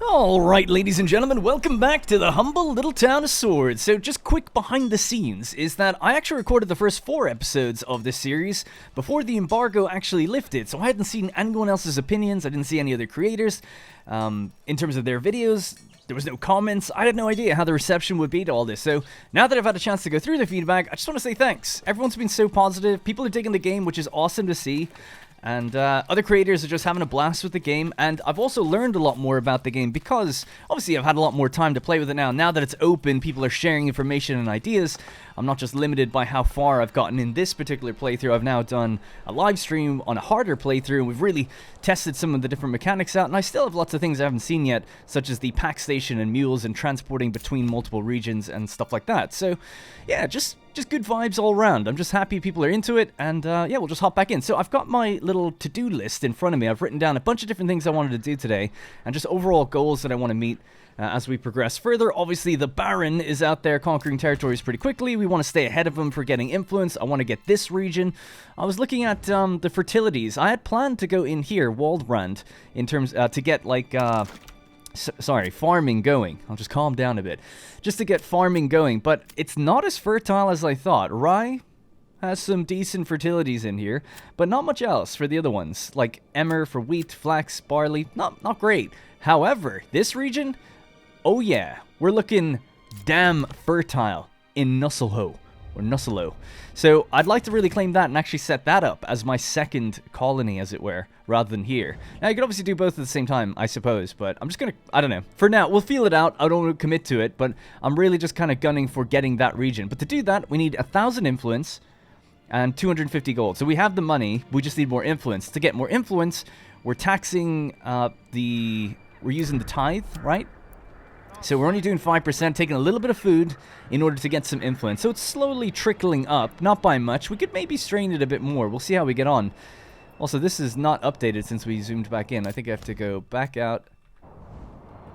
Alright, ladies and gentlemen, welcome back to the humble little town of Swords. So just quick behind the scenes is that I actually recorded the first 4 episodes of this series before the embargo actually lifted, so I hadn't seen anyone else's opinions, I didn't see any other creators in terms of their videos. There was no comments. I had no idea how the reception would be to all this. So now that I've had a chance to go through the feedback, I just want to say thanks. Everyone's been so positive. People are digging the game, which is awesome to see. And other creators are just having a blast with the game. And I've also learned a lot more about the game because, obviously, I've had a lot more time to play with it now. Now that it's open, people are sharing information and ideas. I'm not just limited by how far I've gotten in this particular playthrough. I've now done a live stream on a harder playthrough, and we've really tested some of the different mechanics out. And I still have lots of things I haven't seen yet, such as the pack station and mules and transporting between multiple regions and stuff like that. So, yeah, just good vibes all around. I'm just happy people are into it, and yeah, we'll just hop back in. So I've got my little to-do list in front of me. I've written down a bunch of different things I wanted to do today, and just overall goals that I want to meet as we progress further. Obviously, the Baron is out there conquering territories pretty quickly. We want to stay ahead of him for getting influence. I want to get this region. I was looking at the fertilities. I had planned to go in here, Waldbrand, in terms to get like farming going. I'll just calm down a bit. Just to get farming going, but it's not as fertile as I thought. Rye has some decent fertilities in here, but not much else for the other ones. Like emmer for wheat, flax, barley, not great. However, this region, oh yeah, we're looking damn fertile in Nusselho, or Nusselo. So I'd like to really claim that and actually set that up as my second colony, as it were, rather than here. Now, you could obviously do both at the same time, I suppose, but I'm just gonna, I don't know. For now, we'll feel it out. I don't want to commit to it, but I'm really just kind of gunning for getting that region. But to do that, we need 1,000 influence and 250 gold. So we have the money, we just need more influence. To get more influence, we're taxing we're using the tithe, right? So we're only doing 5%, taking a little bit of food in order to get some influence. So it's slowly trickling up, not by much. We could maybe strain it a bit more. We'll see how we get on. Also, this is not updated since we zoomed back in. I think I have to go back out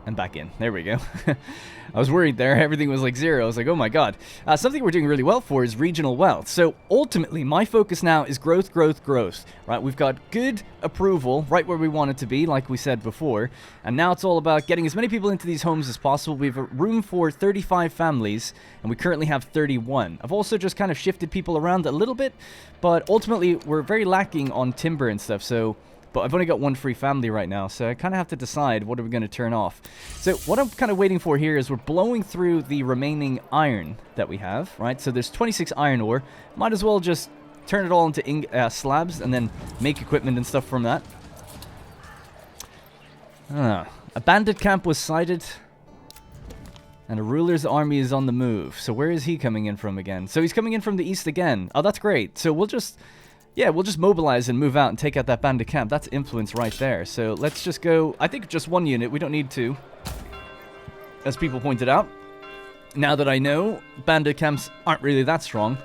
and back in. There we go. I was worried there. Everything was like 0. I was like, oh my god. Something we're doing really well for is regional wealth. So ultimately, my focus now is growth, growth, growth. Right? We've got good approval right where we want it to be, like we said before. And now it's all about getting as many people into these homes as possible. We have room for 35 families, and we currently have 31. I've also just kind of shifted people around a little bit, but ultimately, we're very lacking on timber and stuff, so... But I've only got one free family right now, so I kind of have to decide what are we going to turn off. So what I'm kind of waiting for here is we're blowing through the remaining iron that we have, right? So there's 26 iron ore. Might as well just turn it all into slabs and then make equipment and stuff from that. A bandit camp was sighted, and a ruler's army is on the move. So where is he coming in from again? So he's coming in from the east again. Oh, that's great. So we'll just... Yeah, we'll just mobilize and move out and take out that bandit camp. That's influence right there. So let's just go, I think just 1 unit. We don't need 2, as people pointed out. Now that I know bandit camps aren't really that strong,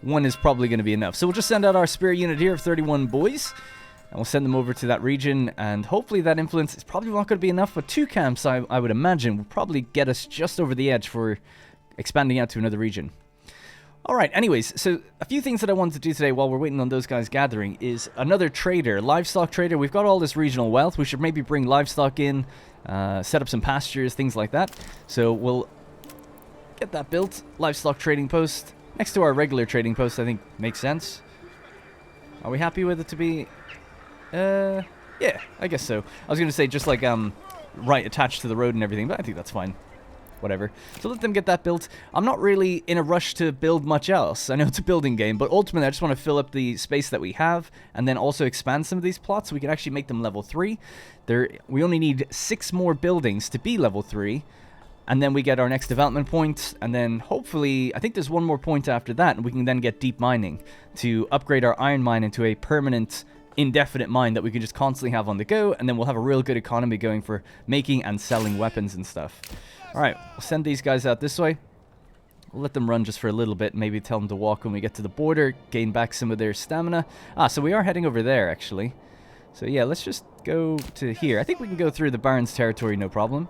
1 is probably going to be enough. So we'll just send out our spear unit here of 31 boys, and we'll send them over to that region, and hopefully that influence is probably not going to be enough, but 2 camps, I would imagine, will probably get us just over the edge for expanding out to another region. Alright, anyways, so a few things that I wanted to do today while we're waiting on those guys gathering is another trader, livestock trader. We've got all this regional wealth. We should maybe bring livestock in, set up some pastures, things like that. So we'll get that built. Livestock trading post next to our regular trading post, I think makes sense. Are we happy with it to be? Yeah, I guess so. I was going to say just like right attached to the road and everything, but I think that's fine. Whatever. So let them get that built. I'm not really in a rush to build much else. I know it's a building game, but ultimately I just want to fill up the space that we have and then also expand some of these plots so we can actually make them level 3. We only need 6 more buildings to be level 3, and then we get our next development point, and then hopefully, I think there's 1 more point after that, and we can then get deep mining to upgrade our iron mine into a permanent indefinite mine that we can just constantly have on the go, and then we'll have a real good economy going for making and selling weapons and stuff. Alright, we'll send these guys out this way. We'll let them run just for a little bit, maybe tell them to walk when we get to the border, gain back some of their stamina. So we are heading over there, actually. So yeah, let's just go to here. I think we can go through the Baron's territory, no problem.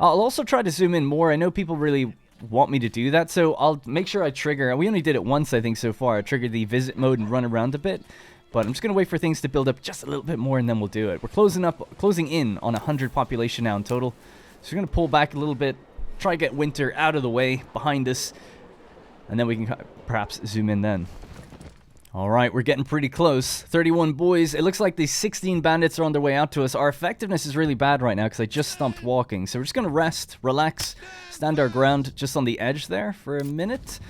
I'll also try to zoom in more. I know people really want me to do that, so I'll make sure I trigger... We only did it once, I think, so far. I triggered the visit mode and run around a bit. But I'm just going to wait for things to build up just a little bit more, and then we'll do it. We're closing in on 100 population now in total. So we're going to pull back a little bit, try to get winter out of the way behind us, and then we can perhaps zoom in then. All right, we're getting pretty close. 31 boys. It looks like the 16 bandits are on their way out to us. Our effectiveness is really bad right now because I just stopped walking. So we're just going to rest, relax, stand our ground just on the edge there for a minute.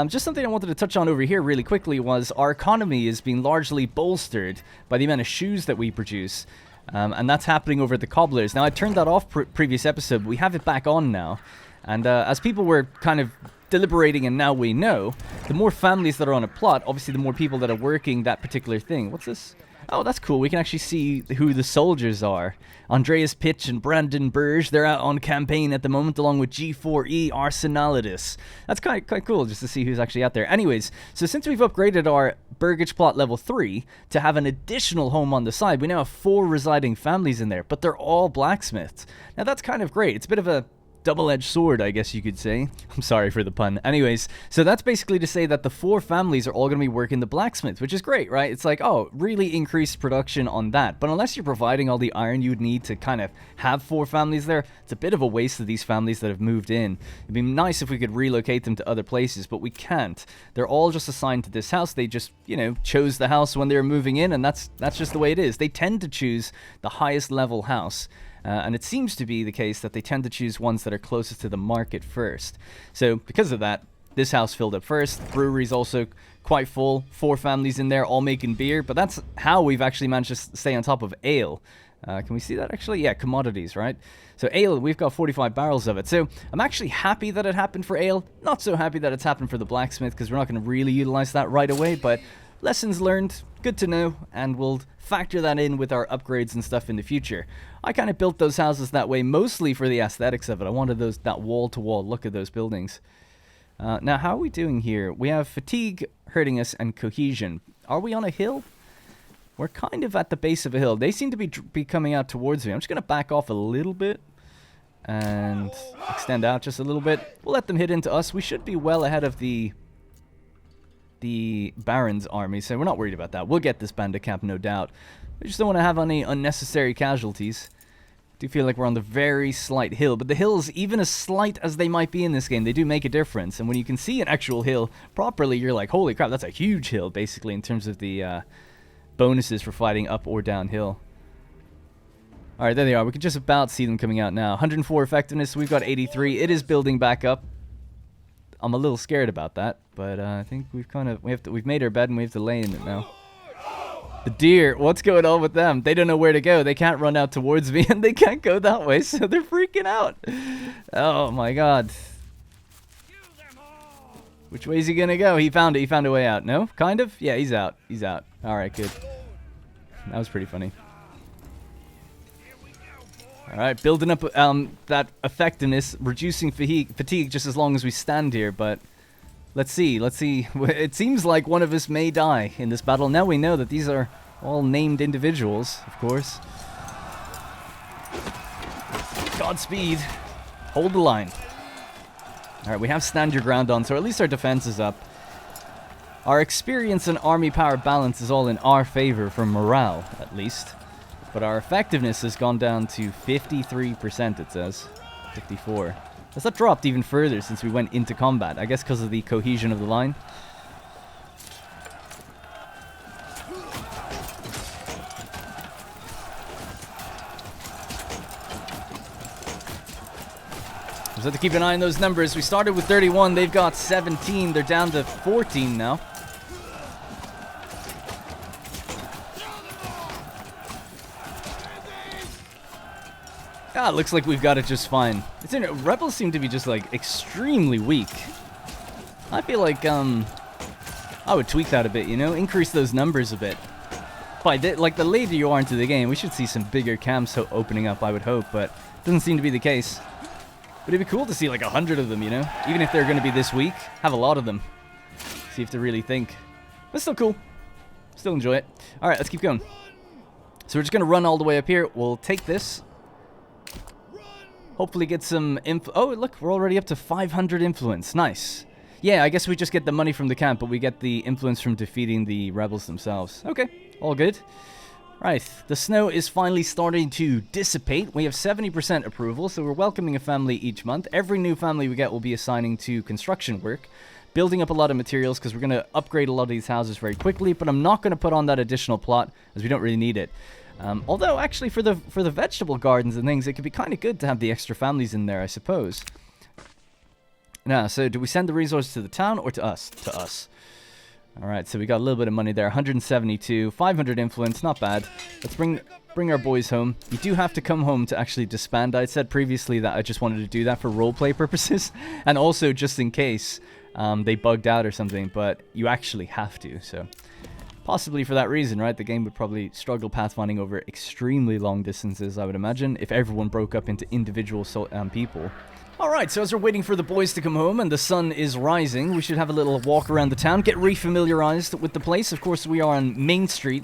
Just something I wanted to touch on over here really quickly was our economy is being largely bolstered by the amount of shoes that we produce. And that's happening over at the cobblers. Now, I turned that off previous episode, but we have it back on now. And as people were kind of deliberating, and now we know, the more families that are on a plot, obviously the more people that are working that particular thing. What's this? Oh, that's cool. We can actually see who the soldiers are. Andreas Pitch and Brandon Burge, they're out on campaign at the moment, along with G4E Arsenalidus. That's quite cool just to see who's actually out there. Anyways, so since we've upgraded our Burgage plot level 3 to have an additional home on the side, we now have 4 residing families in there, but they're all blacksmiths. Now that's kind of great. It's a bit of a double-edged sword, I guess you could say. I'm sorry for the pun. Anyways, so that's basically to say that the 4 families are all going to be working the blacksmith, which is great, right? It's like, oh, really increased production on that. But unless you're providing all the iron you'd need to kind of have 4 families there, it's a bit of a waste of these families that have moved in. It'd be nice if we could relocate them to other places, but we can't. They're all just assigned to this house. They just, you know, chose the house when they were moving in, and that's just the way it is. They tend to choose the highest level house. And it seems to be the case that they tend to choose ones that are closest to the market first. So because of that, this house filled up first. Brewery's also quite full. 4 families in there, all making beer. But that's how we've actually managed to stay on top of ale. Can we see that actually? Yeah, commodities, right? So ale, we've got 45 barrels of it. So I'm actually happy that it happened for ale. Not so happy that it's happened for the blacksmith, because we're not going to really utilize that right away. But lessons learned, good to know, and we'll factor that in with our upgrades and stuff in the future. I kind of built those houses that way mostly for the aesthetics of it. I wanted that wall-to-wall look of those buildings. Now, how are we doing here? We have fatigue hurting us and cohesion. Are we on a hill? We're kind of at the base of a hill. They seem to be coming out towards me. I'm just going to back off a little bit and extend out just a little bit. We'll let them hit into us. We should be well ahead of the Baron's army, so we're not worried about that. We'll get this bandit camp, no doubt. We just don't want to have any unnecessary casualties. I do feel like we're on the very slight hill, but the hills, even as slight as they might be in this game, they do make a difference. And when you can see an actual hill properly, you're like, holy crap, that's a huge hill, basically, in terms of the bonuses for fighting up or downhill. Alright, there they are. We can just about see them coming out now. 104 effectiveness, we've got 83. It is building back up. I'm a little scared about that, but I think we've made our bed and we have to lay in it now. The deer, what's going on with them? They don't know where to go. They can't run out towards me, and they can't go that way, so they're freaking out. Oh my god. Which way is he gonna go? He found it. He found a way out. No? Kind of? Yeah, he's out. He's out. Alright, good. That was pretty funny. Alright, building up that effectiveness, reducing fatigue just as long as we stand here, but let's see. It seems like one of us may die in this battle. Now we know that these are all named individuals, of course. Godspeed. Hold the line. Alright, we have stand your ground on, so at least our defense is up. Our experience and army power balance is all in our favor for morale, at least. But our effectiveness has gone down to 53%, it says. 54. Has that dropped even further since we went into combat? I guess because of the cohesion of the line. Just have to keep an eye on those numbers. We started with 31, they've got 17. They're down to 14 now. Ah, it looks like we've got it just fine. Rebels seem to be just, like, extremely weak. I feel like, I would tweak that a bit, you know? Increase those numbers a bit. Like, the later you are into the game, we should see some bigger camps opening up, I would hope, but it doesn't seem to be the case. But it'd be cool to see, like, 100 of them, you know? Even if they're going to be this weak, have a lot of them. So you have to really think. But still cool. Still enjoy it. Alright, let's keep going. So we're just going to run all the way up here. We'll take this. Hopefully get some oh, look, we're already up to 500 influence. Nice. Yeah, I guess we just get the money from the camp, but we get the influence from defeating the rebels themselves. Okay. All good. Right, the snow is finally starting to dissipate. We have 70% approval, so we're welcoming a family each month. Every new family we get will be assigning to construction work, building up a lot of materials because we're going to upgrade a lot of these houses very quickly, but I'm not going to put on that additional plot as we don't really need it. Although, actually, for the vegetable gardens and things, it could be kind of good to have the extra families in there, I suppose. Now, so do we send the resources to the town or to us? To us. Alright, so we got a little bit of money there. 172, 500 influence, not bad. Let's bring our boys home. You do have to come home to actually disband. I said previously that I just wanted to do that for roleplay purposes. And also just in case they bugged out or something. But you actually have to, so... Possibly for that reason, right? The game would probably struggle pathfinding over extremely long distances, I would imagine, if everyone broke up into individual people. Alright, so as we're waiting for the boys to come home and the sun is rising, we should have a little walk around the town, get refamiliarized with the place. Of course, we are on Main Street,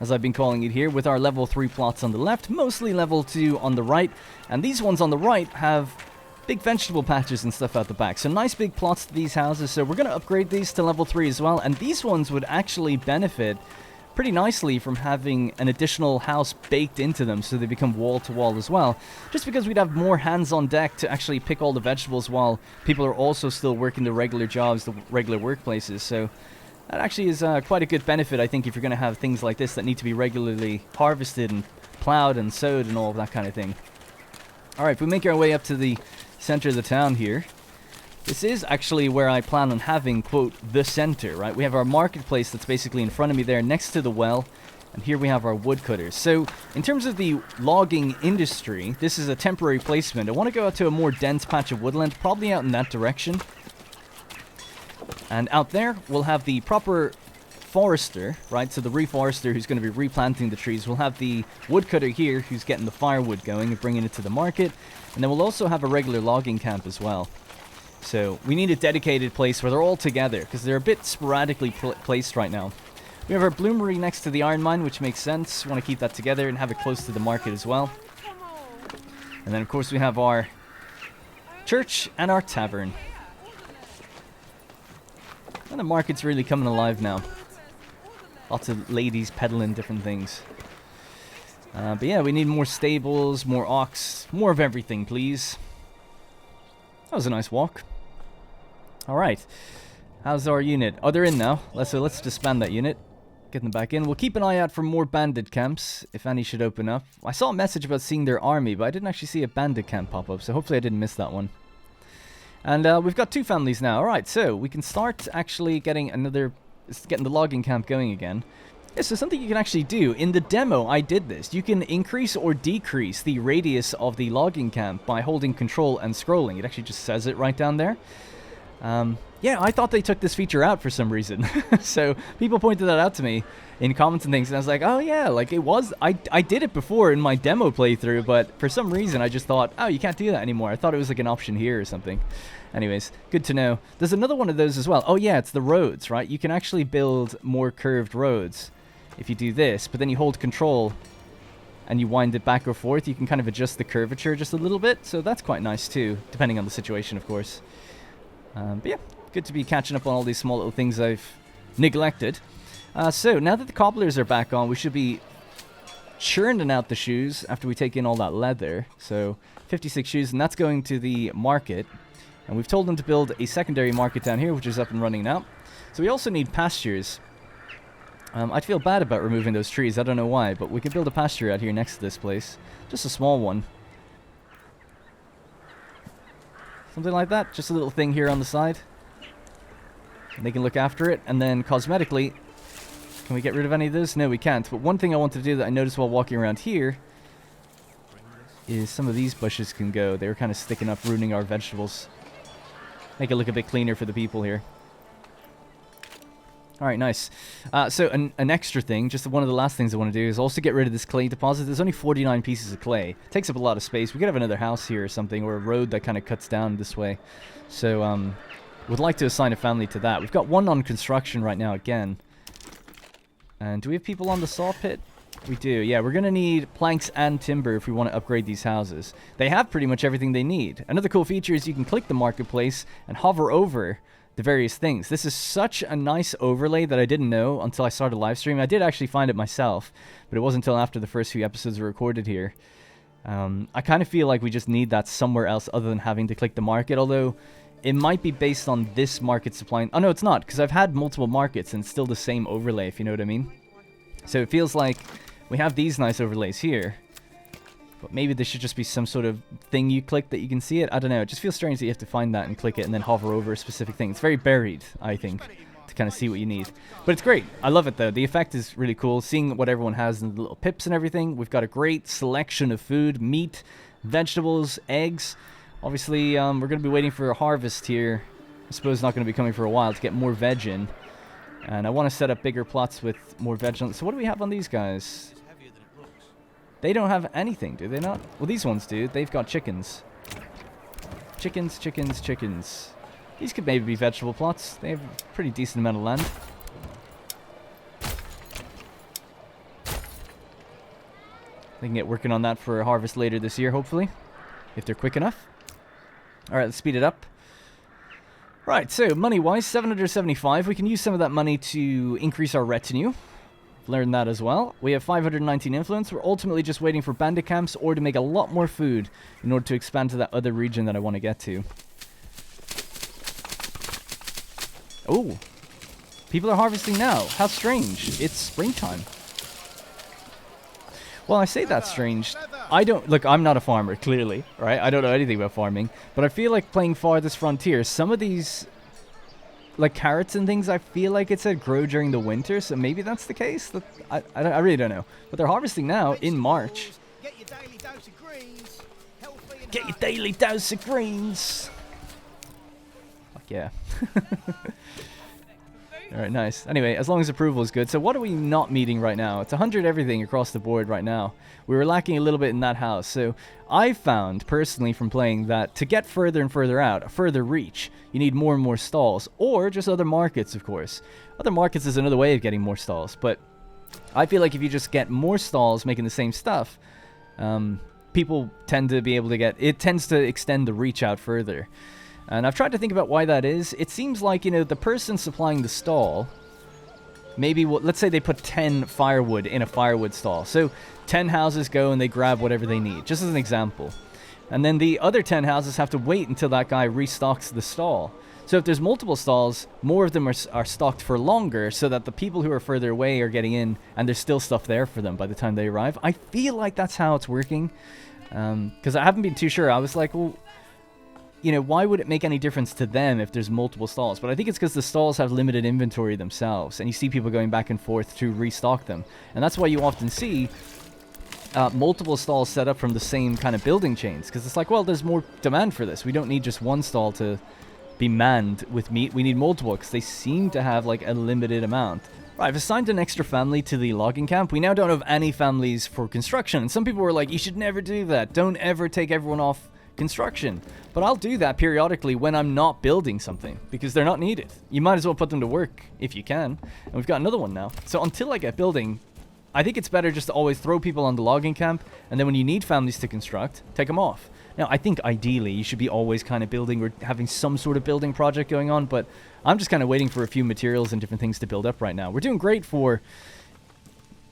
as I've been calling it here, with our level 3 plots on the left, mostly level 2 on the right, and these ones on the right have big vegetable patches and stuff out the back. So nice big plots to these houses, so we're going to upgrade these to level 3 as well, and these ones would actually benefit pretty nicely from having an additional house baked into them so they become wall-to-wall as well. Just because we'd have more hands on deck to actually pick all the vegetables while people are also still working the regular jobs, the regular workplaces. So that actually is quite a good benefit, I think, if you're going to have things like this that need to be regularly harvested and plowed and sowed and all of that kind of thing. Alright, if we make our way up to the center of the town here, this is actually where I plan on having, quote, the center, right? We have our marketplace that's basically in front of me there next to the well, and here we have our woodcutters. So, in terms of the logging industry, this is a temporary placement. I want to go out to a more dense patch of woodland, probably out in that direction. And out there, we'll have the proper forester, right? So the reforester who's going to be replanting the trees. We'll have the woodcutter here who's getting the firewood going and bringing it to the market. And then we'll also have a regular logging camp as well. So we need a dedicated place where they're all together because they're a bit sporadically placed right now. We have our bloomery next to the iron mine, which makes sense. We want to keep that together and have it close to the market as well. And then, of course, we have our church and our tavern. And the market's really coming alive now. Lots of ladies peddling different things. But yeah, we need more stables, more ox, more of everything, please. That was a nice walk. Alright. How's our unit? Oh, they're in now. Let's disband that unit. Get them back in. We'll keep an eye out for more bandit camps, if any should open up. I saw a message about seeing their army, but I didn't actually see a bandit camp pop up, so hopefully I didn't miss that one. And we've got 2 families now. Alright, so we can start actually getting the logging camp going again. Yeah, so something you can actually do. In the demo, I did this. You can increase or decrease the radius of the logging camp by holding control and scrolling. It actually just says it right down there. Yeah, I thought they took this feature out for some reason. So people pointed that out to me in comments and things, and I was like, oh yeah, like it was, I did it before in my demo playthrough, but for some reason I just thought, oh, you can't do that anymore. I thought it was like an option here or something. Anyways, good to know. There's another one of those as well. Oh yeah, it's the roads, right? You can actually build more curved roads if you do this, but then you hold control and you wind it back or forth. You can kind of adjust the curvature just a little bit, so that's quite nice too, depending on the situation, of course. But yeah, good to be catching up on all these small little things I've neglected. So, now that the cobblers are back on, we should be churning out the shoes after we take in all that leather. So, 56 shoes, and that's going to the market. And we've told them to build a secondary market down here, which is up and running now. So we also need pastures. I'd feel bad about removing those trees, I don't know why, but we could build a pasture out here next to this place. Just a small one. Something like that, just a little thing here on the side. And they can look after it, and then cosmetically, can we get rid of any of this? No, we can't. But one thing I wanted to do that I noticed while walking around here is some of these bushes can go. They were kind of sticking up, ruining our vegetables. Make it look a bit cleaner for the people here. Alright, nice. So an extra thing, just one of the last things I want to do is also get rid of this clay deposit. There's only 49 pieces of clay. It takes up a lot of space. We could have another house here or something, or a road that kind of cuts down this way. So, would like to assign a family to that. We've got one on construction right now again. And do we have people on the saw pit? We do. Yeah, we're going to need planks and timber if we want to upgrade these houses. They have pretty much everything they need. Another cool feature is you can click the marketplace and hover over the various things. This is such a nice overlay that I didn't know until I started live streaming. I did actually find it myself, but it wasn't until after the first few episodes were recorded here. I kind of feel like we just need that somewhere else other than having to click the market, although it might be based on this market supplying... Oh, no, it's not, because I've had multiple markets and it's still the same overlay, if you know what I mean. So it feels like we have these nice overlays here, but maybe there should just be some sort of thing you click that you can see it. I don't know. It just feels strange that you have to find that and click it and then hover over a specific thing. It's very buried, I think, to kind of see what you need. But it's great. I love it, though. The effect is really cool. Seeing what everyone has in the little pips and everything. We've got a great selection of food, meat, vegetables, eggs. Obviously, we're going to be waiting for a harvest here. I suppose it's not going to be coming for a while to get more veg in. And I want to set up bigger plots with more veg on. So what do we have on these guys? They don't have anything, do they not? Well, these ones do. They've got chickens. Chickens, chickens, chickens. These could maybe be vegetable plots. They have a pretty decent amount of land. They can get working on that for a harvest later this year, hopefully. If they're quick enough. Alright, let's speed it up. Right, so money-wise, 775. We can use some of that money to increase our retinue. Learned that as well. We have 519 influence. We're ultimately just waiting for bandit camps or to make a lot more food in order to expand to that other region that I want to get to. Oh, people are harvesting now. How strange. It's springtime. Well, I say that's strange. Look, I'm not a farmer, clearly, right? I don't know anything about farming, but I feel like playing Farthest Frontier, some of these like carrots and things, I feel like it said grow during the winter, so maybe that's the case. I really don't know. But they're harvesting now in March. Get your daily dose of greens. Get your daily dose of greens. Fuck yeah. Alright, nice. Anyway, as long as approval is good. So what are we not meeting right now? It's 100 everything across the board right now. We were lacking a little bit in that house. So I found, personally, from playing that to get further and further out, a further reach, you need more and more stalls. Or just other markets, of course. Other markets is another way of getting more stalls. But I feel like if you just get more stalls making the same stuff, people tend to be able to get... It tends to extend the reach out further. And I've tried to think about why that is. It seems like, you know, the person supplying the stall, maybe, let's say they put 10 firewood in a firewood stall. So 10 houses go and they grab whatever they need, just as an example. And then the other 10 houses have to wait until that guy restocks the stall. So if there's multiple stalls, more of them are stocked for longer so that the people who are further away are getting in and there's still stuff there for them by the time they arrive. I feel like that's how it's working. Because I haven't been too sure. I was like, well... You know, why would it make any difference to them if there's multiple stalls? But I think it's because the stalls have limited inventory themselves, and you see people going back and forth to restock them. And that's why you often see multiple stalls set up from the same kind of building chains, because it's like, well, there's more demand for this. We don't need just one stall to be manned with meat. We need multiple, because they seem to have, like, a limited amount. Right, I've assigned an extra family to the logging camp. We now don't have any families for construction, and some people were like, you should never do that. Don't ever take everyone off construction. But I'll do that periodically when I'm not building something, because they're not needed. You might as well put them to work if you can. And we've got another one now. So until I get building, I think it's better just to always throw people on the logging camp, and then when you need families to construct, take them off. Now, I think ideally you should be always kind of building or having some sort of building project going on, but I'm just kind of waiting for a few materials and different things to build up right now. We're doing great for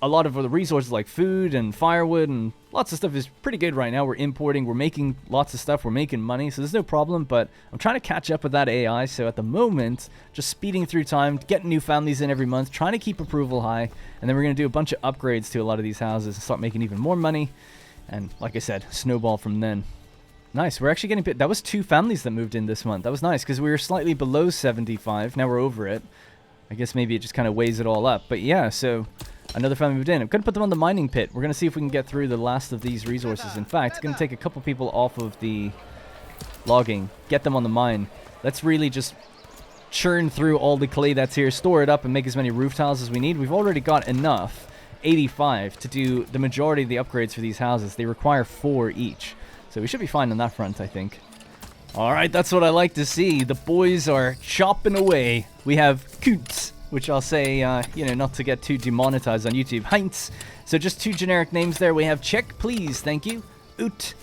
a lot of the resources like food and firewood, and lots of stuff is pretty good right now. We're importing, we're making lots of stuff, we're making money, so there's no problem, but I'm trying to catch up with that AI, so at the moment, just speeding through time, getting new families in every month, trying to keep approval high, and then we're going to do a bunch of upgrades to a lot of these houses and start making even more money, and like I said, snowball from then. Nice, we're actually getting... That was 2 families that moved in this month. That was nice, because we were slightly below 75, now we're over it. I guess maybe it just kind of weighs it all up, but yeah, so... Another family moved in. I'm going to put them on the mining pit. We're going to see if we can get through the last of these resources. In fact, it's going to take a couple people off of the logging. Get them on the mine. Let's really just churn through all the clay that's here, store it up, and make as many roof tiles as we need. We've already got enough, 85, to do the majority of the upgrades for these houses. They require 4 each. So we should be fine on that front, I think. Alright, that's what I like to see. The boys are chopping away. We have Coots, which I'll say, you know, not to get too demonetized on YouTube. Heinz. So just 2 generic names there. We have Check Please, thank you, Oot,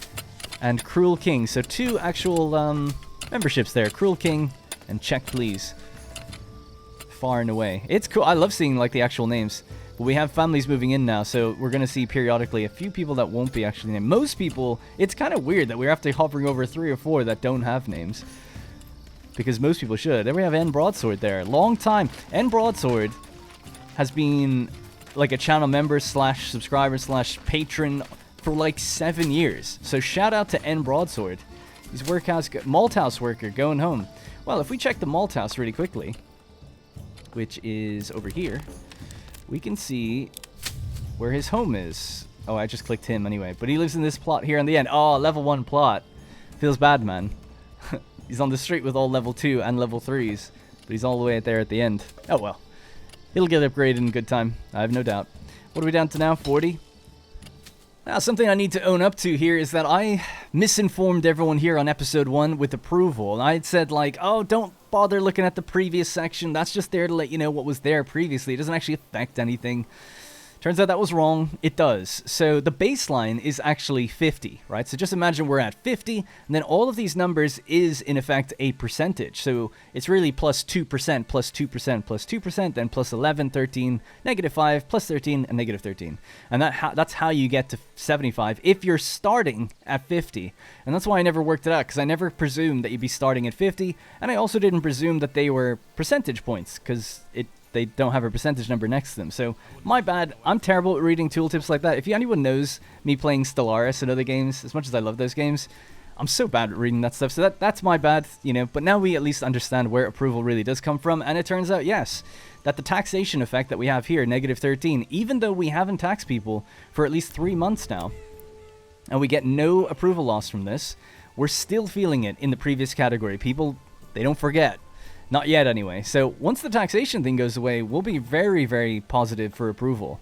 and Cruel King. So 2 actual memberships there. Cruel King And check, please. Far and away. It's cool. I love seeing, like, the actual names. But we have families moving in now, so we're going to see periodically a few people that won't be actually named. Most people, it's kind of weird that we're after hovering over 3 or 4 that don't have names. Because most people should. There we have N Broadsword there. Long time. N Broadsword has been like a channel member / subscriber / patron for like 7 years. So shout out to N Broadsword. He's malt house worker going home. Well, if we check the malt house really quickly, which is over here, we can see where his home is. Oh, I just clicked him anyway. But he lives in this plot here on the end. Oh, level 1 plot. Feels bad, man. He's on the street with all level 2 and level 3s. But he's all the way there at the end. Oh, well. He'll get upgraded in good time. I have no doubt. What are we down to now? 40? Now, something I need to own up to here is that I misinformed everyone here on episode 1 with approval. And I had said, like, oh, don't bother looking at the previous section. That's just there to let you know what was there previously. It doesn't actually affect anything. Turns out that was wrong. It does. So the baseline is actually 50, right? So just imagine we're at 50, and then all of these numbers is, in effect, a percentage. So it's really plus 2%, plus 2%, plus 2%, then plus 11, 13, negative 5, plus 13, and negative 13. And that's how you get to 75 if you're starting at 50. And that's why I never worked it out, because I never presumed that you'd be starting at 50, and I also didn't presume that they were percentage points, because they don't have a percentage number next to them. So, my bad. I'm terrible at reading tooltips like that. If anyone knows me playing Stellaris and other games, as much as I love those games, I'm so bad at reading that stuff. So that's my bad, you know. But now we at least understand where approval really does come from. And it turns out, yes, that the taxation effect that we have here, negative 13, even though we haven't taxed people for at least 3 months now, and we get no approval loss from this, we're still feeling it in the previous category. People, they don't forget. Not yet, anyway. So once the taxation thing goes away, we'll be very, very positive for approval.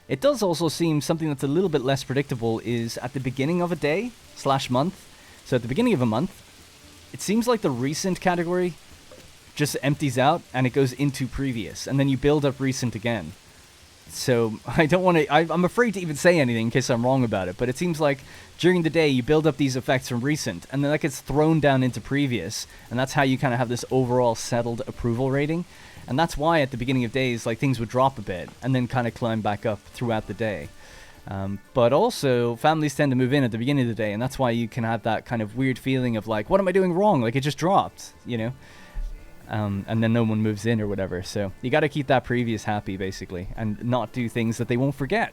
It does also seem something that's a little bit less predictable is at the beginning of a day / month. So at the beginning of a month, it seems like the recent category just empties out and it goes into previous. And then you build up recent again. So I don't want to... I'm afraid to even say anything in case I'm wrong about it. But it seems like during the day you build up these effects from recent. And then that gets thrown down into previous. And that's how you kind of have this overall settled approval rating. And that's why at the beginning of days, like, things would drop a bit. And then kind of climb back up throughout the day. But also, families tend to move in at the beginning of the day. And that's why you can have that kind of weird feeling of like, what am I doing wrong? Like, it just dropped, you know? And then no one moves in or whatever. So you got to keep that previous happy, basically, and not do things that they won't forget.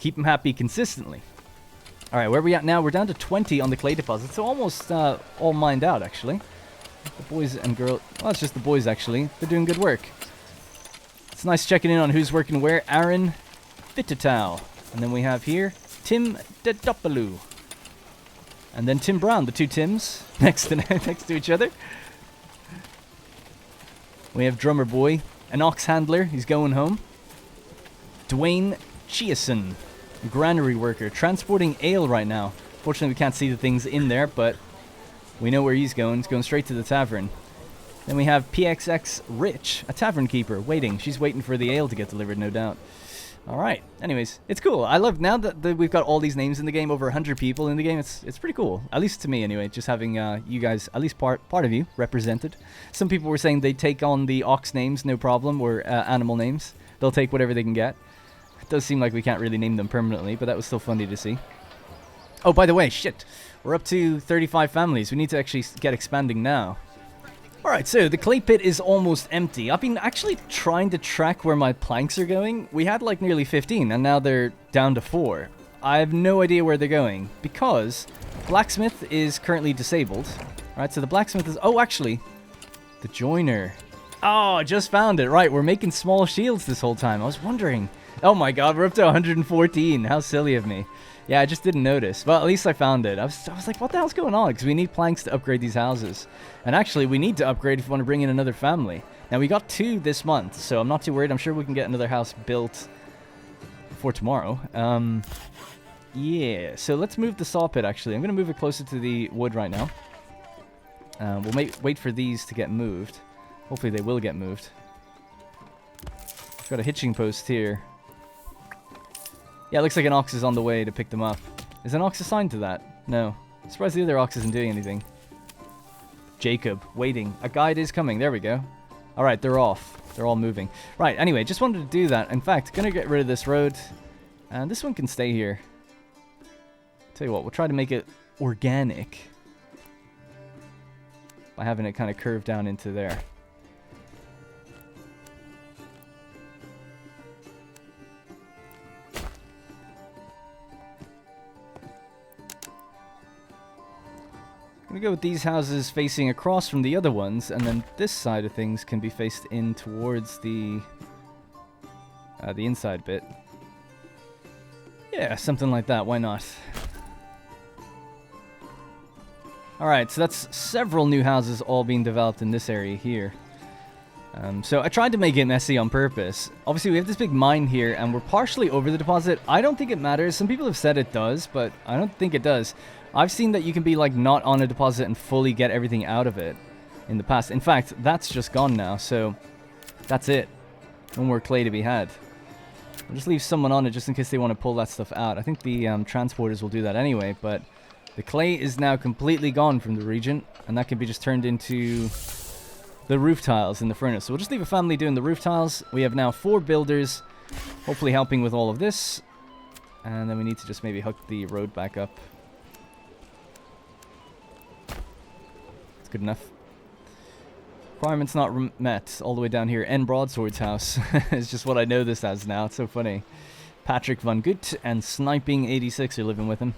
Keep them happy consistently. All right, where are we at now? We're down to 20 on the clay deposit, so almost all mined out, actually. The boys and girls... Well, it's just the boys, actually. They're doing good work. It's nice checking in on who's working where. Aaron Fittetau. And then we have here Tim Dedopaloo. And then Tim Brown, the two Tims next to each other. We have Drummer Boy, an ox handler, he's going home. Dwayne Chiason, granary worker, transporting ale right now. Fortunately, we can't see the things in there, but we know where he's going. He's going straight to the tavern. Then we have PXX Rich, a tavern keeper, waiting. She's waiting for the ale to get delivered, no doubt. All right. Anyways, it's cool. I love now that we've got all these names in the game, over 100 people in the game. It's pretty cool. At least to me, anyway. Just having you guys, at least part of you, represented. Some people were saying they take on the ox names, no problem, or animal names. They'll take whatever they can get. It does seem like we can't really name them permanently, but that was still funny to see. Oh, by the way, shit. We're up to 35 families. We need to actually get expanding now. Alright, so the clay pit is almost empty. I've been actually trying to track where my planks are going. We had like nearly 15, and now they're down to 4. I have no idea where they're going, because blacksmith is currently disabled. Alright, so the blacksmith is... Oh, actually, the joiner. Oh, I just found it. Right, we're making small shields this whole time. I was wondering. Oh my god, we're up to 114. How silly of me. Yeah, I just didn't notice. Well, at least I found it. I was like, what the hell's going on? Because we need planks to upgrade these houses. And actually, we need to upgrade if we want to bring in another family. Now, we got 2 this month, so I'm not too worried. I'm sure we can get another house built for tomorrow. Yeah, so let's move the saw pit, actually. I'm going to move it closer to the wood right now. We'll wait for these to get moved. Hopefully, they will get moved. We've got a hitching post here. Yeah, it looks like an ox is on the way to pick them up. Is an ox assigned to that? No. I'm surprised the other ox isn't doing anything. Jacob, waiting. A guide is coming. There we go. All right, they're off. They're all moving. Right, anyway, just wanted to do that. In fact, gonna get rid of this road. And this one can stay here. Tell you what, we'll try to make it organic by having it kind of curve down into there. I'm gonna go with these houses facing across from the other ones, and then this side of things can be faced in towards the inside bit. Yeah, something like that. Why not? Alright, so that's several new houses all being developed in this area here. So I tried to make it messy on purpose. Obviously, we have this big mine here, and we're partially over the deposit. I don't think it matters. Some people have said it does, but I don't think it does. I've seen that you can be, like, not on a deposit and fully get everything out of it in the past. In fact, that's just gone now, so that's it. No more clay to be had. I'll just leave someone on it just in case they want to pull that stuff out. I think the transporters will do that anyway, but the clay is now completely gone from the region, and that can be just turned into the roof tiles in the furnace. So we'll just leave a family doing the roof tiles. We have now 4 builders, hopefully helping with all of this. And then we need to just maybe hook the road back up. That's good enough. Requirements not met all the way down here. N Broadsword's house. It's just what I know this as now. It's so funny. Patrick Van Gut and Sniping 86 are living with him.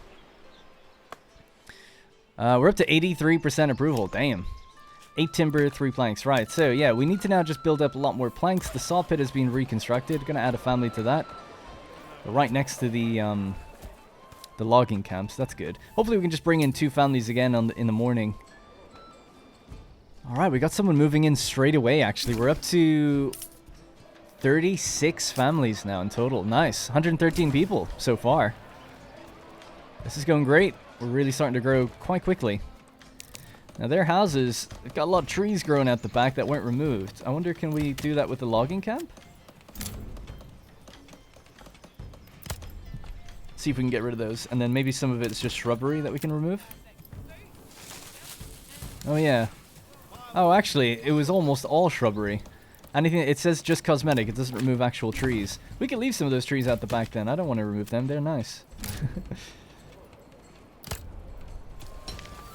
We're up to 83% approval. Damn. 8 timber, 3 planks. Right, so yeah, we need to now just build up a lot more planks. The saw pit has been reconstructed. Gonna add a family to that. We're right next to the logging camps. That's good. Hopefully we can just bring in 2 families again in the morning. Alright, we got someone moving in straight away, actually. We're up to 36 families now in total. Nice. 113 people so far. This is going great. We're really starting to grow quite quickly. Now their houses, they've got a lot of trees growing out the back that weren't removed. I wonder, can we do that with the logging camp? See if we can get rid of those. And then maybe some of it's just shrubbery that we can remove. Oh yeah. Oh, actually, it was almost all shrubbery. Anything, it says just cosmetic. It doesn't remove actual trees. We can leave some of those trees out the back then. I don't want to remove them. They're nice.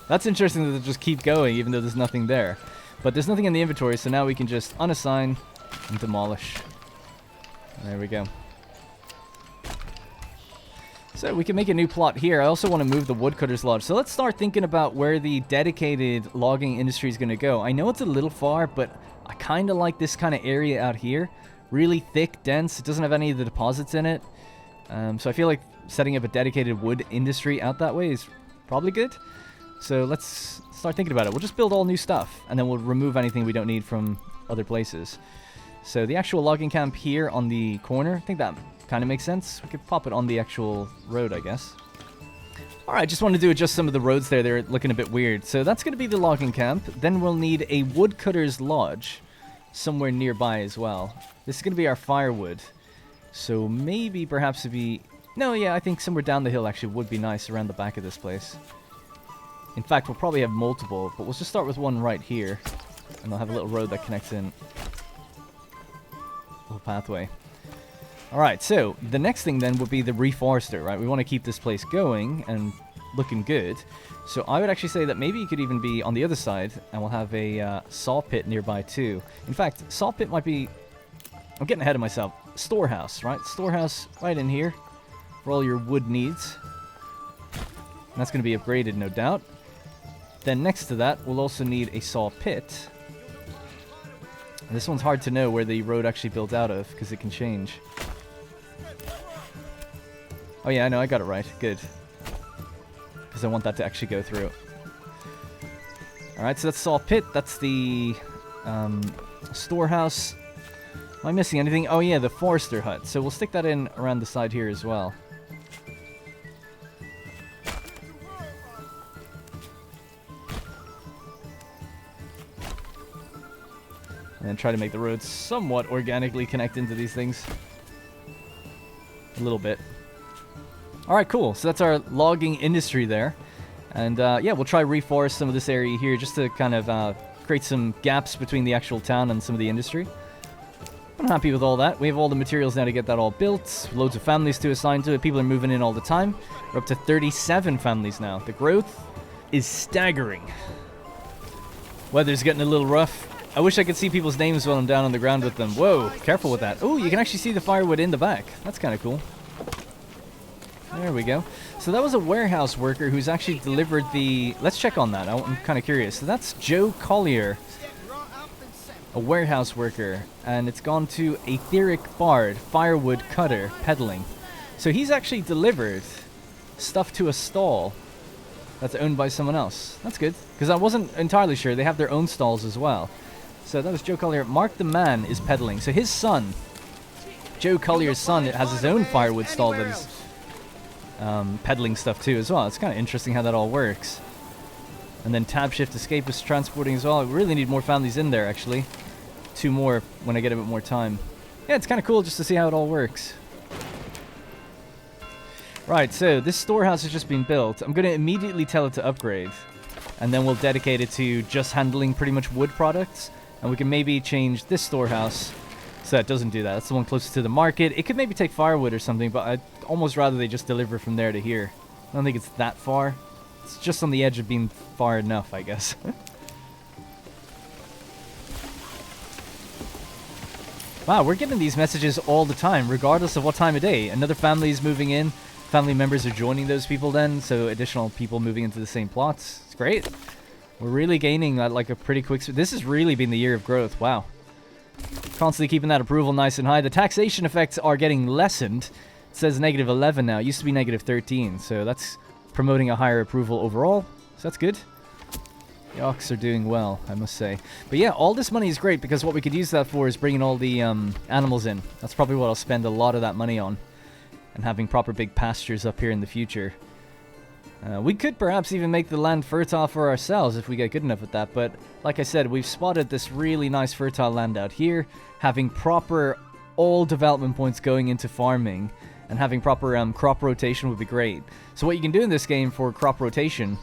That's interesting that they just keep going even though there's nothing there. But there's nothing in the inventory, so now we can just unassign and demolish. There we go. So we can make a new plot here. I also want to move the woodcutter's lodge. So let's start thinking about where the dedicated logging industry is going to go. I know it's a little far, but I kind of like this kind of area out here. Really thick, dense. It doesn't have any of the deposits in it. So I feel like setting up a dedicated wood industry out that way is probably good. So let's start thinking about it. We'll just build all new stuff, and then we'll remove anything we don't need from other places. So the actual logging camp here on the corner, I think that kind of makes sense. We could pop it on the actual road, I guess. Alright, just wanted to adjust some of the roads there. They're looking a bit weird. So that's going to be the logging camp. Then we'll need a woodcutter's lodge somewhere nearby as well. This is going to be our firewood. So maybe perhaps it'd be... No, yeah, I think somewhere down the hill actually would be nice around the back of this place. In fact, we'll probably have multiple, but we'll just start with one right here. And they'll have a little road that connects in. Little pathway. Alright, so the next thing then would be the reforester, right? We want to keep this place going and looking good. So I would actually say that maybe it could even be on the other side, and we'll have a saw pit nearby too. In fact, saw pit might be... I'm getting ahead of myself. Storehouse, right? Storehouse right in here for all your wood needs. And that's going to be upgraded, no doubt. Then next to that, we'll also need a saw pit. And this one's hard to know where the road actually built out of, because it can change. Oh yeah, I know, I got it right. Good. Because I want that to actually go through. Alright, so that's saw pit. That's the storehouse. Am I missing anything? Oh yeah, the forester hut. So we'll stick that in around the side here as well. And then try to make the roads somewhat organically connect into these things. A little bit. Alright, cool. So that's our logging industry there. And yeah, we'll try reforest some of this area here just to kind of create some gaps between the actual town and some of the industry. I'm happy with all that. We have all the materials now to get that all built. Loads of families to assign to it. People are moving in all the time. We're up to 37 families now. The growth is staggering. Weather's getting a little rough. I wish I could see people's names while I'm down on the ground with them. Whoa, careful with that. Oh, you can actually see the firewood in the back. That's kind of cool. There we go. So that was a warehouse worker who's actually delivered the... Let's check on that. I'm kind of curious. So that's Joe Collier, a warehouse worker. And it's gone to Etheric Bard, firewood cutter, peddling. So he's actually delivered stuff to a stall that's owned by someone else. That's good, because I wasn't entirely sure. They have their own stalls as well. So that was Joe Collier. Mark the Man is peddling. So his son, Joe Collier's son, has his own firewood stall that is peddling stuff too as well. It's kind of interesting how that all works. And then tab shift escape is transporting as well. We really need more families in there actually. 2 more when I get a bit more time. Yeah, it's kind of cool just to see how it all works. Right, so this storehouse has just been built. I'm going to immediately tell it to upgrade. And then we'll dedicate it to just handling pretty much wood products. And we can maybe change this storehouse so that doesn't do that. That's the one closest to the market. It could maybe take firewood or something, but I'd almost rather they just deliver from there to here. I don't think it's that far. It's just on the edge of being far enough, I guess. Wow, we're getting these messages all the time, regardless of what time of day. Another family is moving in. Family members are joining those people then, so additional people moving into the same plots. It's great. We're really gaining like a pretty quick... This has really been the year of growth. Wow. Constantly keeping that approval nice and high. The taxation effects are getting lessened. It says negative 11 now. It used to be negative 13, so that's promoting a higher approval overall. So that's good. The Ox are doing well, I must say. But yeah, all this money is great because what we could use that for is bringing all the animals in. That's probably what I'll spend a lot of that money on. And having proper big pastures up here in the future. We could perhaps even make the land fertile for ourselves if we get good enough at that. But like I said, we've spotted this really nice fertile land out here. Having proper all development points going into farming and having proper crop rotation would be great. So what you can do in this game for crop rotation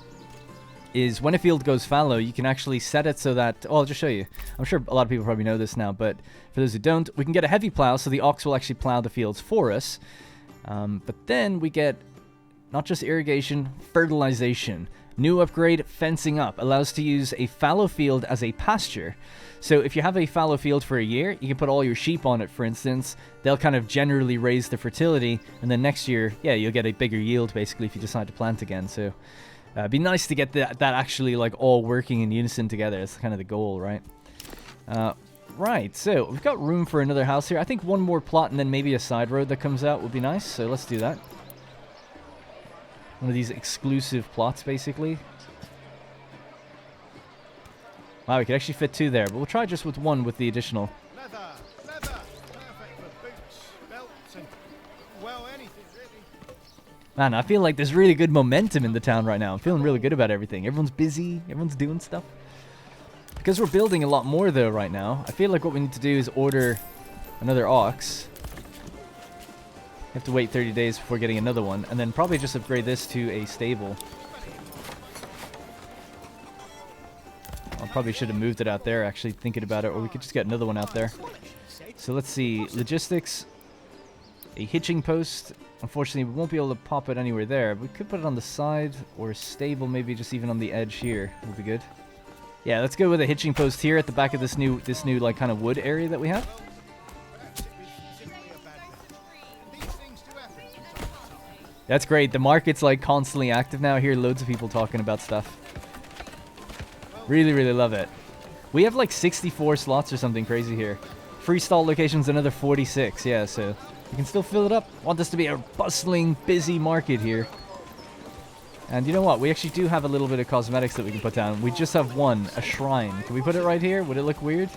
is when a field goes fallow, you can actually set it so that... Oh, I'll just show you. I'm sure a lot of people probably know this now, but for those who don't, we can get a heavy plow so the ox will actually plow the fields for us. But then we get not just irrigation, fertilization. New upgrade, fencing up. Allows to use a fallow field as a pasture. So if you have a fallow field for a year, you can put all your sheep on it, for instance. They'll kind of generally raise the fertility. And then next year, yeah, you'll get a bigger yield, basically, if you decide to plant again. So it'd be nice to get that actually like all working in unison together. That's kind of the goal, right? Right, so we've got room for another house here. I think one more plot and then maybe a side road that comes out would be nice. So let's do that. One of these exclusive plots, basically. Wow, we could actually fit 2 there, but we'll try just with 1 with the additional. Leather, perfect for boots, belts, and well, anything really. Man, I feel like there's really good momentum in the town right now. I'm feeling really good about everything. Everyone's busy, everyone's doing stuff. Because we're building a lot more though right now, I feel like what we need to do is order another ox. You have to wait 30 days before getting another one, and then probably just upgrade this to a stable. I probably should have moved it out there, actually, thinking about it, or we could just get another one out there. So let's see, logistics, a hitching post. Unfortunately, we won't be able to pop it anywhere there. We could put it on the side, or a stable, maybe just even on the edge here. Would be good. Yeah, let's go with a hitching post here at the back of this new like kind of wood area that we have. That's great. The market's like constantly active now. I hear loads of people talking about stuff. Really, really love it. We have like 64 slots or something crazy here. Free stall locations, another 46. Yeah, so we can still fill it up. Want this to be a bustling, busy market here. And you know what? We actually do have a little bit of cosmetics that we can put down. We just have one, a shrine. Can we put it right here? Would it look weird?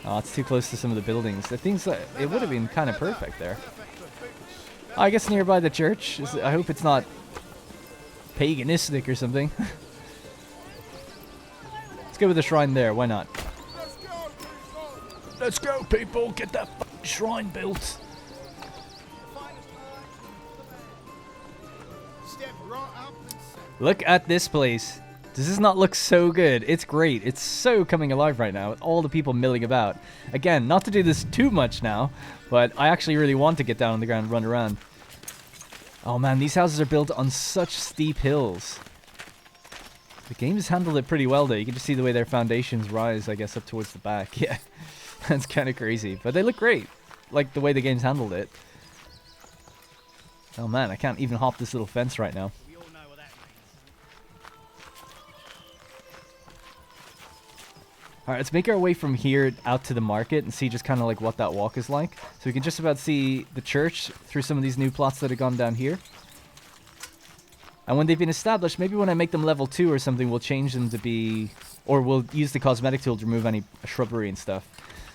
Oh, it's too close to some of the buildings. The things that it would have been kind of perfect there. Oh, I guess nearby the church. I hope it's not paganistic or something. Let's go with the shrine there. Why not? Let's go, people. Get that shrine built. Look at this place. Does this not look so good? It's great. It's so coming alive right now with all the people milling about. Again, not to do this too much now, but I actually really want to get down on the ground and run around. Oh man, these houses are built on such steep hills. The game has handled it pretty well though. You can just see the way their foundations rise, I guess, up towards the back. Yeah, that's kind of crazy. But they look great. Like the way the game's handled it. Oh man, I can't even hop this little fence right now. Alright, let's make our way from here out to the market and see just kind of like what that walk is like. So we can just about see the church through some of these new plots that have gone down here. And when they've been established, maybe when I make them level 2 or something, we'll change them to be... Or we'll use the cosmetic tool to remove any shrubbery and stuff.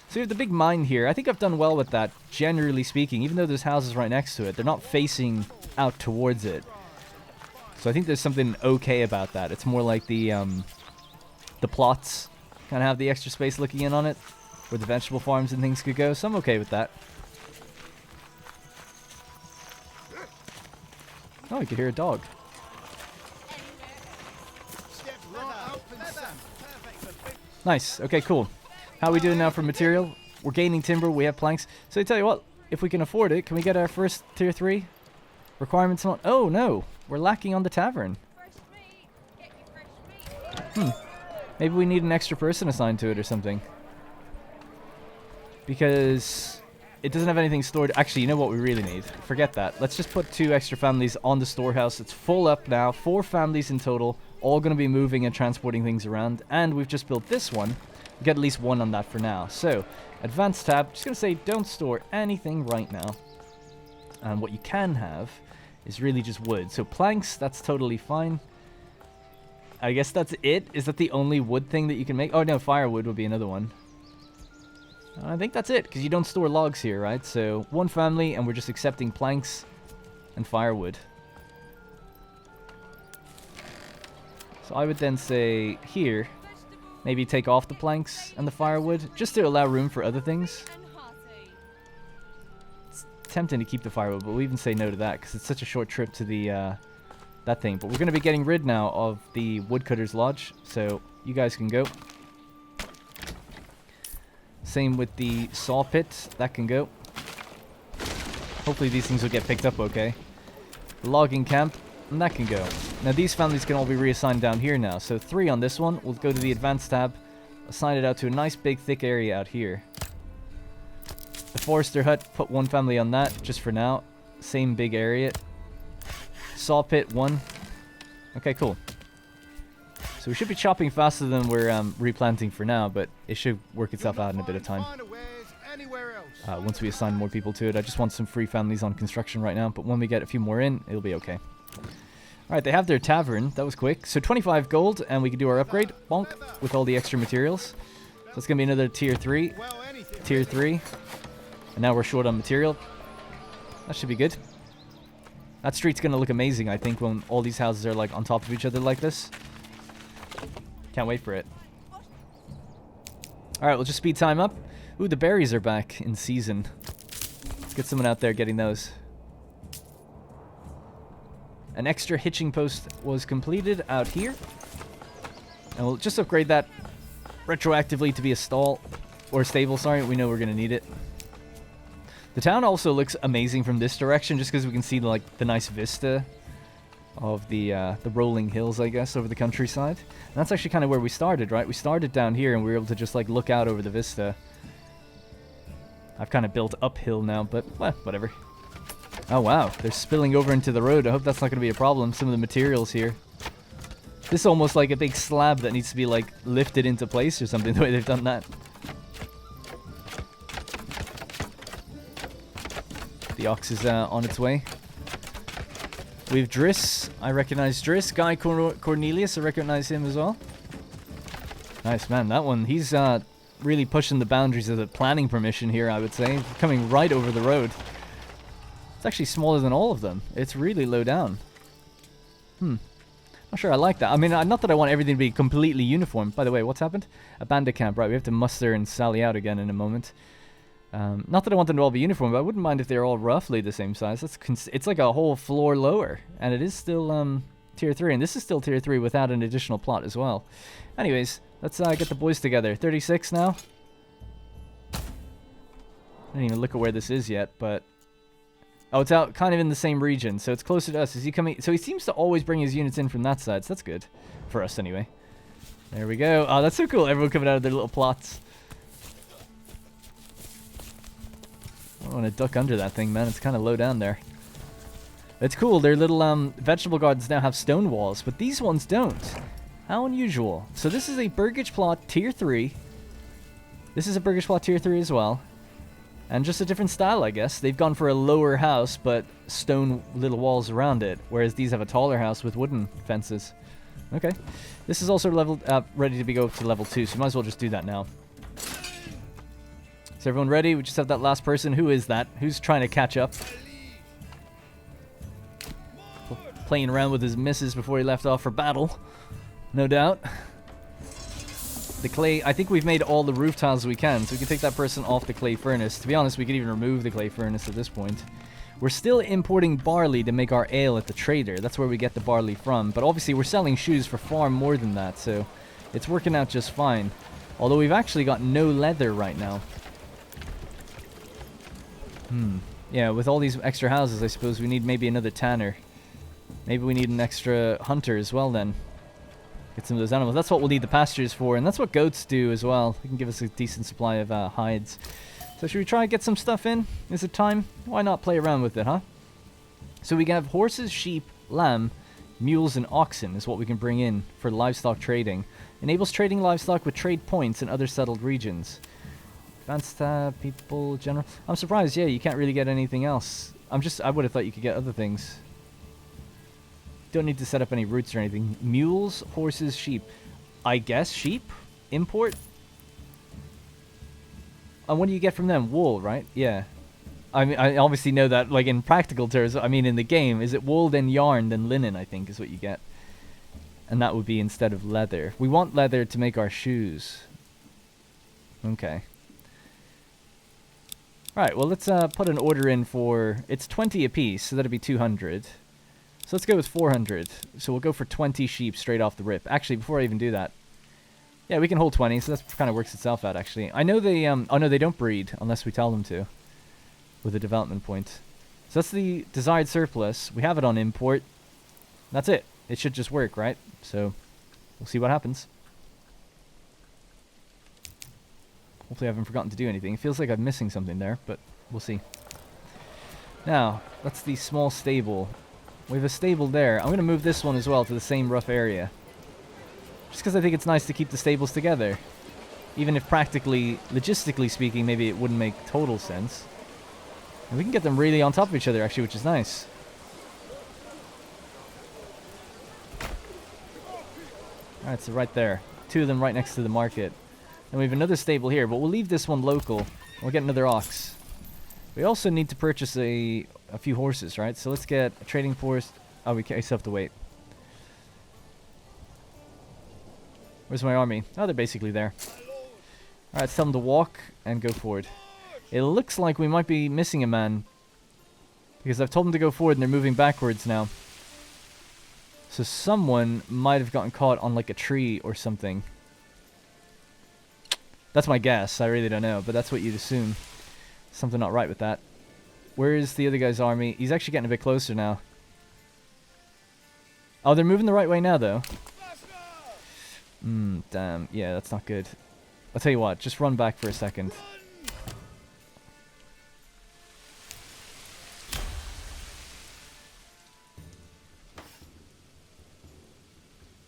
So we have the big mine here. I think I've done well with that, generally speaking. Even though there's houses right next to it, they're not facing out towards it. So I think there's something okay about that. It's more like the plots kind of have the extra space looking in on it, where the vegetable farms and things could go. So I'm okay with that. Oh, you can hear a dog. Nice. Okay, cool. How are we doing now for material? We're gaining timber. We have planks. So I tell you what, if we can afford it, can we get our first tier 3 requirements on? Oh no, we're lacking on the tavern. Maybe we need an extra person assigned to it or something. Because it doesn't have anything stored. Actually, you know what we really need? Forget that. Let's just put 2 extra families on the storehouse. It's full up now. 4 families in total. All going to be moving and transporting things around. And we've just built this one. We get at least 1 on that for now. So, advanced tab. Just going to say don't store anything right now. And what you can have is really just wood. So planks, that's totally fine. I guess that's it. Is that the only wood thing that you can make? Oh no, firewood would be another one. I think that's it, because you don't store logs here, right? So 1 family, and we're just accepting planks and firewood. So I would then say here, maybe take off the planks and the firewood, just to allow room for other things. It's tempting to keep the firewood, but we'll even say no to that, because it's such a short trip to the... that thing. But we're going to be getting rid now of the woodcutter's lodge, so you guys can go. Same with the saw pit, that can go. Hopefully these things will get picked up okay. The logging camp, and that can go. Now these families can all be reassigned down here now, so 3 on this one. We'll go to the advanced tab, assign it out to a nice big thick area out here. The forester hut, put 1 family on that just for now. Same big area. Saw pit 1. Okay, cool. So we should be chopping faster than we're replanting for now, but it should work itself out in a bit of time. Once we assign more people to it. I just want some free families on construction right now, but when we get a few more in, it'll be okay. Alright, they have their tavern. That was quick. So 25 gold, and we can do our upgrade. Bonk, with all the extra materials. So it's going to be another tier 3. Tier 3. And now we're short on material. That should be good. That street's going to look amazing, I think, when all these houses are like on top of each other like this. Can't wait for it. Alright, we'll just speed time up. Ooh, the berries are back in season. Let's get someone out there getting those. An extra hitching post was completed out here. And we'll just upgrade that retroactively to be a stall. Or stable, sorry. We know we're going to need it. The town also looks amazing from this direction, just because we can see like the nice vista of the rolling hills, I guess, over the countryside. And that's actually kind of where we started, right? We started down here, and we were able to just like look out over the vista. I've kind of built uphill now, but well, whatever. Oh wow, they're spilling over into the road. I hope that's not going to be a problem. Some of the materials here. This is almost like a big slab that needs to be like lifted into place or something, the way they've done that. The ox is on its way. We have Driss. I recognize Driss. Guy Cornelius, I recognize him as well. Nice, man. That one, he's really pushing the boundaries of the planning permission here, I would say. Coming right over the road. It's actually smaller than all of them. It's really low down. Not sure I like that. I mean, not that I want everything to be completely uniform. By the way, what's happened? A bandit camp. Right, we have to muster and sally out again in a moment. Not that I want them to all be uniform, but I wouldn't mind if they're all roughly the same size. It's like a whole floor lower, and it is still tier 3, and this is still tier 3 without an additional plot as well. Anyways, let's get the boys together. 36 now. I didn't even look at where this is yet, but... Oh, it's out kind of in the same region, so it's closer to us. Is he coming? So he seems to always bring his units in from that side, so that's good. For us, anyway. There we go. Oh, that's so cool. Everyone coming out of their little plots. I don't want to duck under that thing, man. It's kind of low down there. It's cool. Their little vegetable gardens now have stone walls, but these ones don't. How unusual. So this is a Burgage plot tier 3. This is a Burgage plot tier 3 as well. And just a different style, I guess. They've gone for a lower house, but stone little walls around it. Whereas these have a taller house with wooden fences. Okay. This is also leveled up, ready to go up to level 2, so might as well just do that now. Is everyone ready? We just have that last person. Who is that? Who's trying to catch up? Playing around with his missus before he left off for battle. No doubt. The clay, I think we've made all the roof tiles we can, so we can take that person off the clay furnace. To be honest, we could even remove the clay furnace at this point. We're still importing barley to make our ale at the trader. That's where we get the barley from. But obviously we're selling shoes for far more than that, so it's working out just fine. Although we've actually got no leather right now. Yeah, with all these extra houses, I suppose we need maybe another tanner. Maybe we need an extra hunter as well then. Get some of those animals. That's what we'll need the pastures for, and that's what goats do as well. They can give us a decent supply of hides. So should we try and get some stuff in? Is it time? Why not play around with it, huh? So we can have horses, sheep, lamb, mules, and oxen is what we can bring in for livestock trading. Enables trading livestock with trade points in other settled regions. Advanced people, general. I'm surprised, yeah, you can't really get anything else. I would have thought you could get other things. Don't need to set up any routes or anything. Mules, horses, sheep. I guess sheep? Import? And what do you get from them? Wool, right? Yeah. I mean, I obviously know that, like, in practical terms. I mean, in the game, is it wool, then yarn, then linen, I think, is what you get. And that would be instead of leather. We want leather to make our shoes. Okay. Alright, well, let's put an order in for... It's 20 apiece, so that'd be 200. So let's go with 400. So we'll go for 20 sheep straight off the rip. Actually, before I even do that... Yeah, we can hold 20, so that kind of works itself out, actually. I know they... Oh, no, they don't breed, unless we tell them to. With a development point. So that's the desired surplus. We have it on import. That's it. It should just work, right? So, we'll see what happens. Hopefully I haven't forgotten to do anything. It feels like I'm missing something there, but we'll see. Now, that's the small stable. We have a stable there. I'm going to move this one as well to the same rough area. Just because I think it's nice to keep the stables together. Even if practically, logistically speaking, maybe it wouldn't make total sense. And we can get them really on top of each other, actually, which is nice. Alright, so right there. 2 of them right next to the market. And we have another stable here, but we'll leave this one local. We'll get another ox. We also need to purchase a few horses, right? So let's get a trading force. Oh, we still have to wait. Where's my army? Oh, they're basically there. Alright, let's tell them to walk and go forward. It looks like we might be missing a man. Because I've told them to go forward and they're moving backwards now. So someone might have gotten caught on like a tree or something. That's my guess. I really don't know, but that's what you'd assume. Something not right with that. Where is the other guy's army? He's actually getting a bit closer now. Oh, they're moving the right way now, though. Damn. Yeah, that's not good. I'll tell you what. Just run back for a second.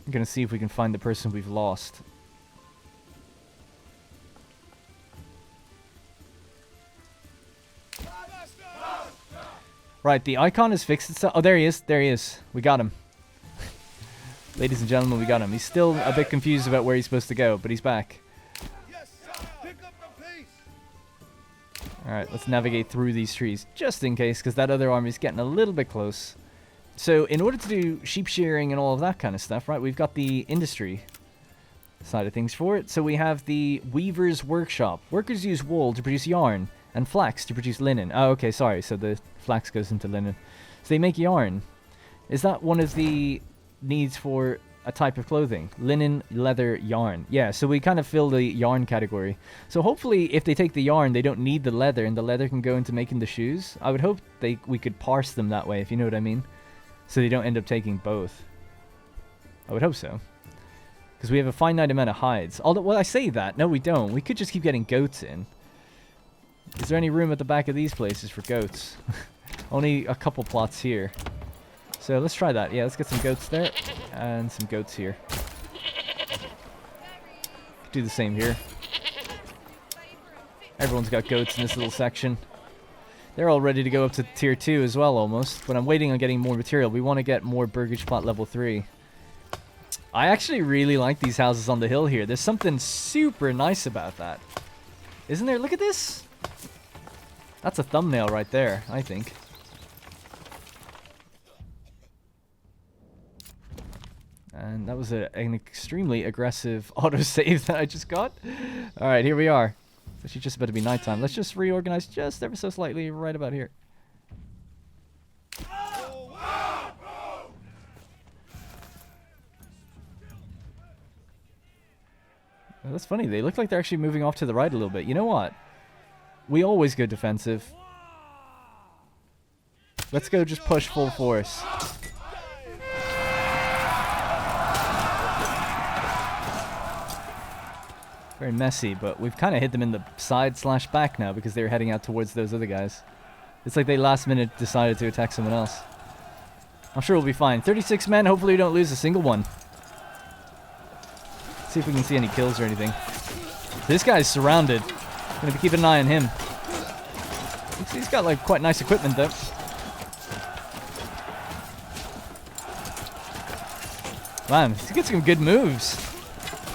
I'm gonna see if we can find the person we've lost. Right, the icon has fixed itself. Oh, there he is. There he is. We got him. Ladies and gentlemen, we got him. He's still a bit confused about where he's supposed to go, but he's back. Alright, let's navigate through these trees, just in case, because that other army's getting a little bit close. So, in order to do sheep shearing and all of that kind of stuff, right, we've got the industry side of things for it. So we have the Weaver's Workshop. Workers use wool to produce yarn, and flax to produce linen. Oh, okay, sorry. So the flax goes into linen. So they make yarn. Is that one of the needs for a type of clothing. Linen, leather, yarn. Yeah, so we kind of fill the yarn category. So hopefully if they take the yarn, they don't need the leather, and the leather can go into making the shoes. I would hope we could parse them that way, if you know what I mean. So they don't end up taking both. I would hope so. Because we have a finite amount of hides. Although, well, I say that. No, we don't. We could just keep getting goats in. Is there any room at the back of these places for goats? Only a couple plots here. So let's try that. Yeah, let's get some goats there. And some goats here. Do the same here. Everyone's got goats in this little section. They're all ready to go up to tier 2 as well, almost. But I'm waiting on getting more material. We want to get more burgage plot level 3. I actually really like these houses on the hill here. There's something super nice about that. Isn't there? Look at this. That's a thumbnail right there, I think. And that was an extremely aggressive autosave that I just got. Alright, here we are. It's actually just about to be nighttime. Let's just reorganize just ever so slightly right about here. Well, that's funny. They look like they're actually moving off to the right a little bit. You know what? We always go defensive. Let's go just push full force. Very messy, but we've kind of hit them in the side/back now because they were heading out towards those other guys. It's like they last minute decided to attack someone else. I'm sure we'll be fine. 36 men. Hopefully we don't lose a single one. See if we can see any kills or anything. This guy's surrounded. Gonna be keeping an eye on him. He's got like quite nice equipment though. Man, he gets some good moves.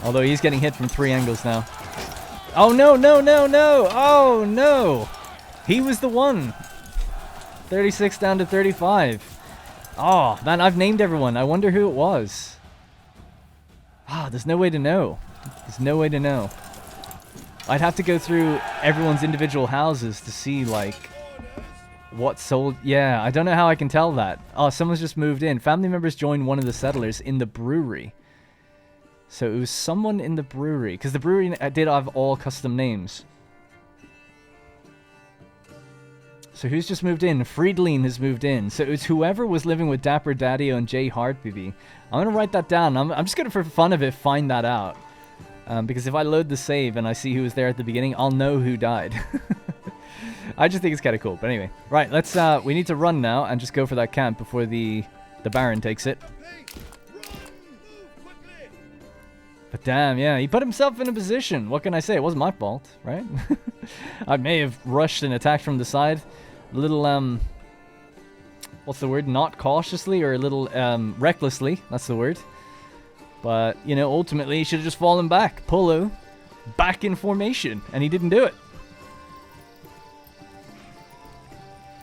Although he's getting hit from 3 angles now. Oh no, no, no, no! Oh no! He was the one! 36 down to 35. Oh, man, I've named everyone. I wonder who it was. Ah, there's no way to know. There's no way to know. I'd have to go through everyone's individual houses to see, like, what sold. Yeah, I don't know how I can tell that. Oh, someone's just moved in. Family members joined one of the settlers in the brewery. So it was someone in the brewery, because the brewery did have all custom names. So who's just moved in? Friedlin has moved in. So it was whoever was living with Dapper Daddy-O and Jay Heartbaby. I'm going to write that down. I'm just going to, for fun of it, find that out. Because if I load the save and I see who was there at the beginning, I'll know who died. I just think it's kind of cool. But anyway, right, let's, we need to run now and just go for that camp before the Baron takes it. But damn, yeah, he put himself in a position. What can I say? It wasn't my fault, right? I may have rushed and attacked from the side. A little, what's the word? Not cautiously, or a little, recklessly. That's the word. But, you know, ultimately, he should have just fallen back. Polo, back in formation. And he didn't do it.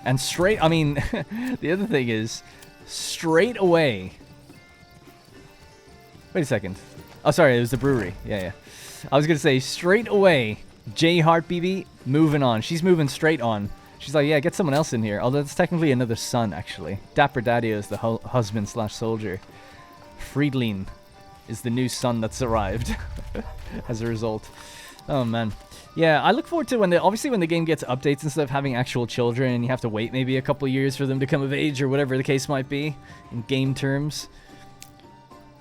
And straight, I mean, the other thing is, straight away. Wait a second. Oh, sorry, it was the brewery. Yeah. I was going to say, straight away, Jay Heartbaby moving on. She's moving straight on. She's like, yeah, get someone else in here. Although it's technically another son, actually. Dapper Daddy-O is the husband/soldier. Friedlin is the new son that's arrived as a result. Oh, man. Yeah, I look forward to obviously when the game gets updates and stuff, having actual children, and you have to wait maybe a couple years for them to come of age or whatever the case might be in game terms.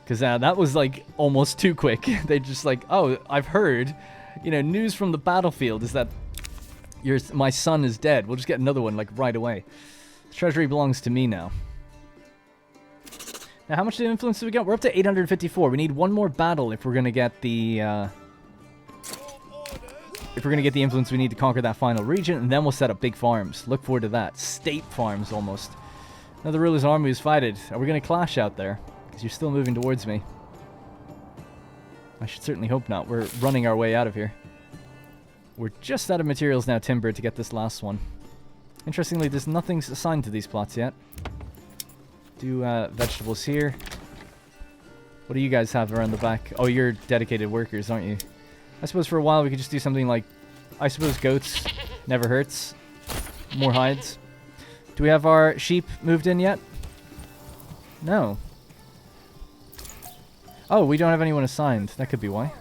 Because that was, like, almost too quick. They just like, oh, I've heard, you know, news from the battlefield is that my son is dead. We'll just get another one, like, right away. The treasury belongs to me now. Now, how much influence do we got? We're up to 854. We need one more battle if we're going to get the, influence we need to conquer that final region, and then we'll set up big farms. Look forward to that. State farms, almost. Now the ruler's army is fighted. Are we going to clash out there? Because you're still moving towards me. I should certainly hope not. We're running our way out of here. We're just out of materials now, timber, to get this last one. Interestingly, there's nothing assigned to these plots yet. Do vegetables here. What do you guys have around the back? Oh, you're dedicated workers, aren't you? I suppose for a while we could just do something like, I suppose goats never hurts. More hides. Do we have our sheep moved in yet? No. Oh, we don't have anyone assigned. That could be why.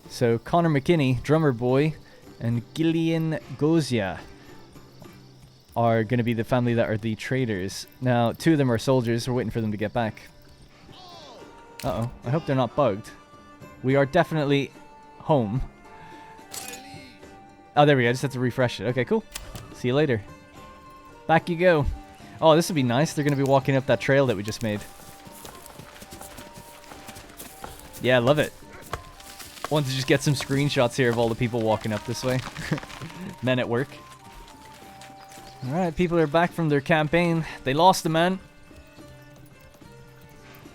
So, Connor McKinney, Drummer Boy, and Gillian Gozia are going to be the family that are the traders. Now, 2 of them are soldiers. We're waiting for them to get back. Uh-oh. I hope they're not bugged. We are definitely home. Oh, there we go. I just have to refresh it. Okay, cool. See you later. Back you go. Oh, this would be nice. They're going to be walking up that trail that we just made. Yeah, I love it. Want to just get some screenshots here of all the people walking up this way. Men at work. Alright, people are back from their campaign. They lost a man.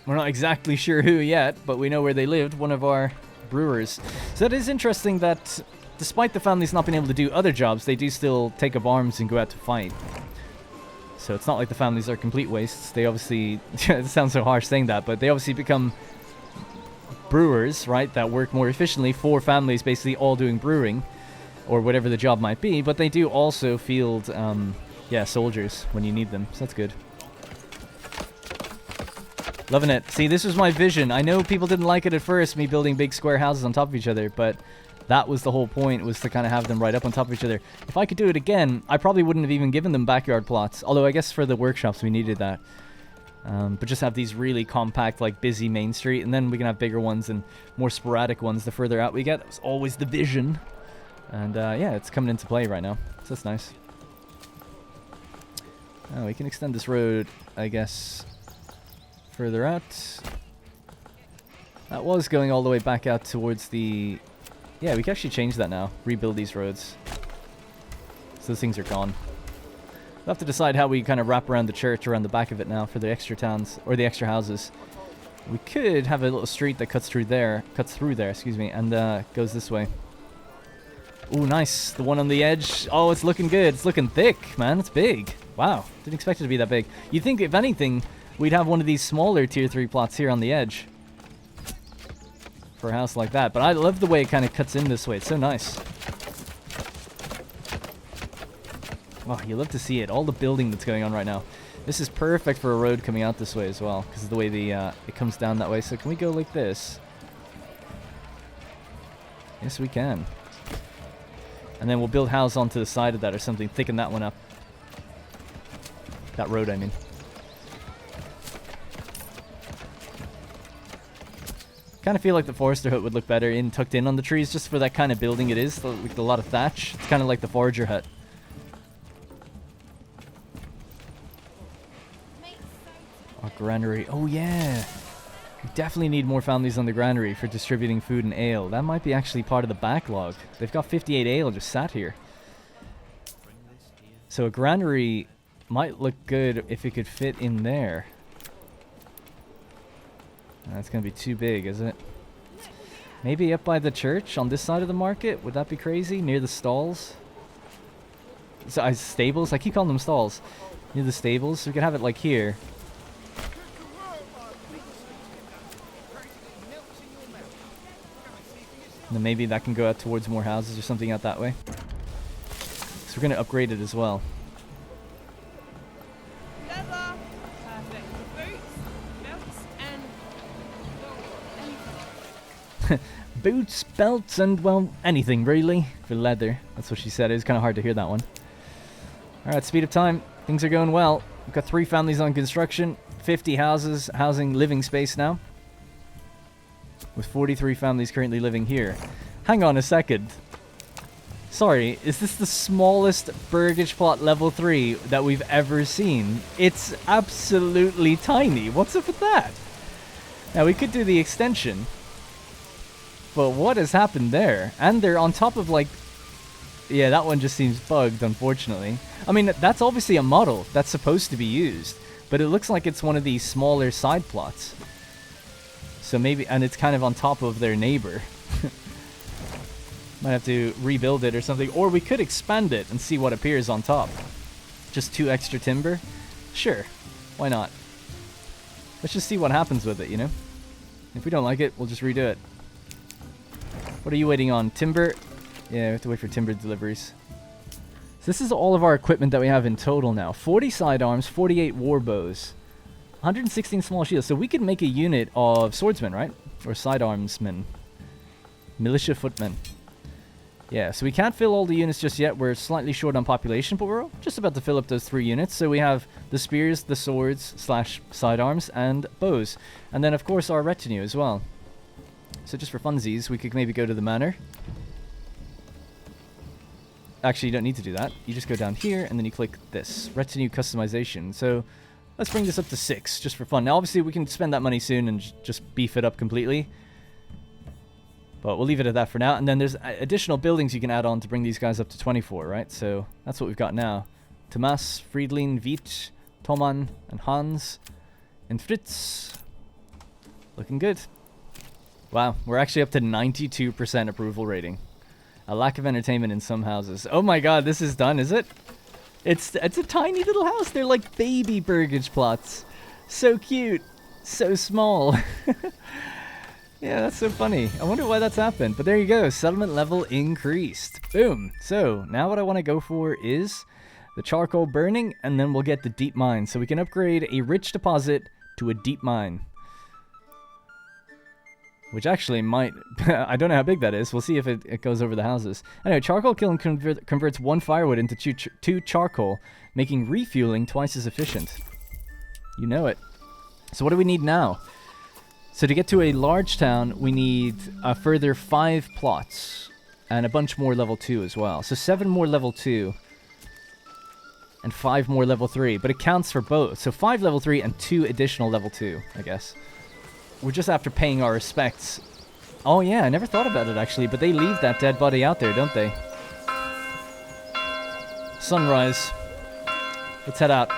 We're not exactly sure who yet, but we know where they lived. One of our brewers. So it is interesting that despite the families not being able to do other jobs, they do still take up arms and go out to fight. So it's not like the families are complete wastes. They obviously... it sounds so harsh saying that, but they obviously become brewers, right? That work more efficiently. 4 families basically all doing brewing. Or whatever the job might be, but they do also field, yeah, soldiers when you need them, so that's good. Loving it. See, this was my vision. I know people didn't like it at first, me building big square houses on top of each other, but that was the whole point, was to kind of have them right up on top of each other. If I could do it again, I probably wouldn't have even given them backyard plots, although I guess for the workshops we needed that. But just have these really compact, like, busy main street, and then we can have bigger ones and more sporadic ones the further out we get. That was always the vision. And, yeah, it's coming into play right now. So that's nice. Oh, we can extend this road, I guess, further out. That was going all the way back out towards the... Yeah, we can actually change that now. Rebuild these roads. So those things are gone. We'll have to decide how we kind of wrap around the church around the back of it now for the extra towns, or the extra houses. We could have a little street that cuts through there, excuse me, and goes this way. Ooh, nice. The one on the edge. Oh, it's looking good. It's looking thick, man. It's big. Wow. Didn't expect it to be that big. You'd think, if anything, we'd have one of these smaller tier 3 plots here on the edge. For a house like that. But I love the way it kind of cuts in this way. It's so nice. Oh, you love to see it. All the building that's going on right now. This is perfect for a road coming out this way as well. Because of the way the it comes down that way. So can we go like this? Yes, we can. And then we'll build houses onto the side of that or something. Thicken that one up. That road, I mean. Kind of feel like the Forester hut would look better tucked in on the trees, just for that kind of building it is. With a lot of thatch. It's kind of like the Forager hut. Oh, granary. Oh, yeah. We definitely need more families on the granary for distributing food and ale. That might be actually part of the backlog. They've got 58 ale just sat here. So a granary might look good if it could fit in there. That's going to be too big, is it? Maybe up by the church on this side of the market? Would that be crazy? Near the stalls? So, stables? I keep calling them stalls. Near the stables. We could have it like here. And then maybe that can go out towards more houses or something out that way. So we're going to upgrade it as well. Leather. Perfect. Boots, belts, and Boots, belts, and, well, anything really for leather. That's what she said. It was kind of hard to hear that one. Alright, speed of time. Things are going well. We've got 3 families on construction. 50 houses, housing, living space now. With 43 families currently living here. Hang on a second. Sorry, is this the smallest burgage plot level 3 that we've ever seen? It's absolutely tiny. What's up with that? Now, we could do the extension. But what has happened there? And they're on top of, like... Yeah, that one just seems bugged, unfortunately. I mean, that's obviously a model that's supposed to be used. But it looks like it's one of these smaller side plots. So maybe, and it's kind of on top of their neighbor. Might have to rebuild it or something. Or we could expand it and see what appears on top. Just 2 extra timber? Sure. Why not? Let's just see what happens with it, you know? If we don't like it, we'll just redo it. What are you waiting on? Timber? Yeah, we have to wait for timber deliveries. So this is all of our equipment that we have in total now. 40 sidearms, 48 war bows. 116 small shields. So we could make a unit of swordsmen, right? Or sidearmsmen. Militia footmen. Yeah, so we can't fill all the units just yet. We're slightly short on population, but we're just about to fill up those 3 units. So we have the spears, the swords / sidearms, and bows. And then, of course, our retinue as well. So just for funsies, we could maybe go to the manor. Actually, you don't need to do that. You just go down here, and then you click this. Retinue customization. So let's bring this up to 6, just for fun. Now, obviously, we can spend that money soon and just beef it up completely. But we'll leave it at that for now. And then there's additional buildings you can add on to bring these guys up to 24, right? So that's what we've got now. Tomas, Friedlin, Vich, Toman, and Hans, and Fritz. Looking good. Wow, we're actually up to 92% approval rating. A lack of entertainment in some houses. Oh my god, this is done, is it? It's a tiny little house. They're like baby burgage plots. So cute. So small. Yeah, that's so funny. I wonder why that's happened. But there you go. Settlement level increased. Boom. So now what I want to go for is the charcoal burning, and then we'll get the deep mine. So we can upgrade a rich deposit to a deep mine. Which actually might... I don't know how big that is. We'll see if it goes over the houses. Anyway, charcoal kiln converts 1 firewood into 2 charcoal, making refueling twice as efficient. You know it. So what do we need now? So to get to a large town, we need a further 5 plots. And a bunch more level 2 as well. So 7 more level 2. And 5 more level 3. But it counts for both. So 5 level 3 and 2 additional level 2, I guess. We're just after paying our respects. Oh yeah, I never thought about it actually, but they leave that dead body out there, don't they? Sunrise. Let's head out.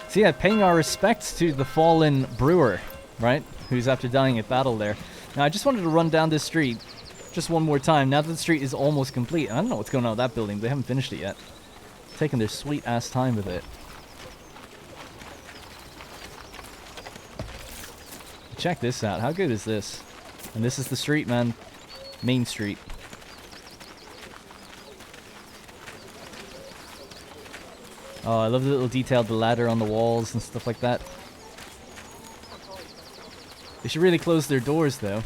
So yeah, paying our respects to the fallen brewer, right? Who's after dying at battle there. Now I just wanted to run down this street just one more time. Now that the street is almost complete. I don't know what's going on with that building. They haven't finished it yet. Taking their sweet ass time with it. Check this out. How good is this? And this is the street, man. Main Street. Oh, I love the little detailed ladder on the walls and stuff like that. They should really close their doors, though.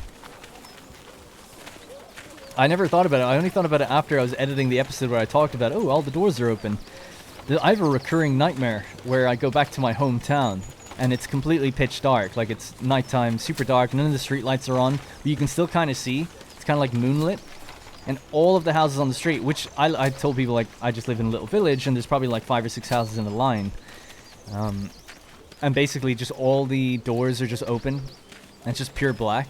I never thought about it. I only thought about it after I was editing the episode where I talked about, oh, all the doors are open. I have a recurring nightmare where I go back to my hometown. And it's completely pitch dark, like it's nighttime, super dark, none of the street lights are on, but you can still kind of see, it's kind of like moonlit, and all of the houses on the street, which I told people, like, I just live in a little village, and there's probably like 5 or 6 houses in a line, and basically just all the doors are just open, and it's just pure black,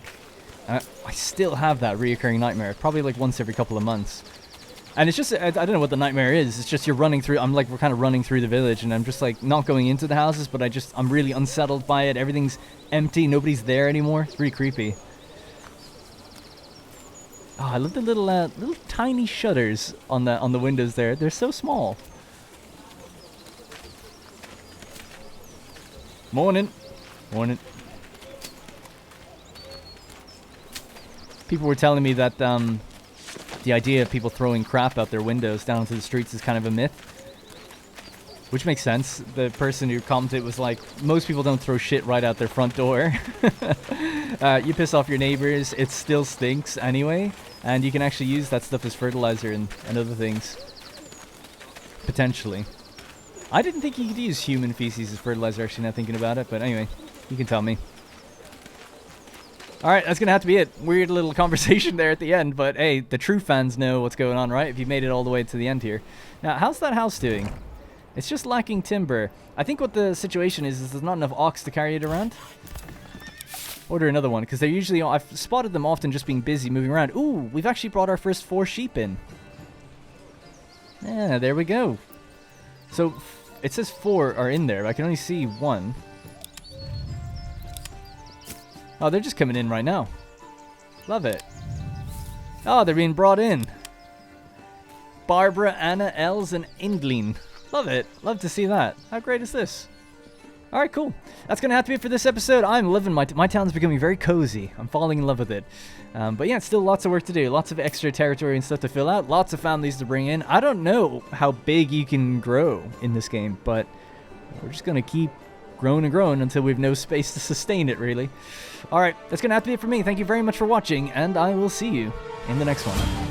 and I still have that reoccurring nightmare, probably like once every couple of months. And it's just, I don't know what the nightmare is. It's just you're running through, we're kind of running through the village, and I'm just like not going into the houses, but I'm really unsettled by it. Everything's empty, nobody's there anymore. It's really creepy. Oh, I love the little tiny shutters on the windows there. They're so small. Morning. Morning. People were telling me that, the idea of people throwing crap out their windows down into the streets is kind of a myth. Which makes sense. The person who commented was like, most people don't throw shit right out their front door. You piss off your neighbors, it still stinks anyway. And you can actually use that stuff as fertilizer and other things. Potentially. I didn't think you could use human feces as fertilizer, actually, now thinking about it. But anyway, you can tell me. Alright, that's going to have to be it. Weird little conversation there at the end, but hey, the true fans know what's going on, right? If you made it all the way to the end here. Now, how's that house doing? It's just lacking timber. I think what the situation is there's not enough ox to carry it around. Order another one, because they're usually... I've spotted them often just being busy moving around. Ooh, we've actually brought our first 4 sheep in. Yeah, there we go. So, it says 4 are in there, but I can only see 1. Oh, they're just coming in right now. Love it. Oh, they're being brought in. Barbara, Anna, Els, and Indlin. Love it. Love to see that. How great is this? Alright, cool. That's going to have to be it for this episode. I'm living my town's becoming very cozy. I'm falling in love with it. But yeah, still lots of work to do. Lots of extra territory and stuff to fill out. Lots of families to bring in. I don't know how big you can grow in this game, but we're just going to keep growing and growing until we've no space to sustain it, really. Alright, that's going to have to be it for me. Thank you very much for watching, and I will see you in the next one.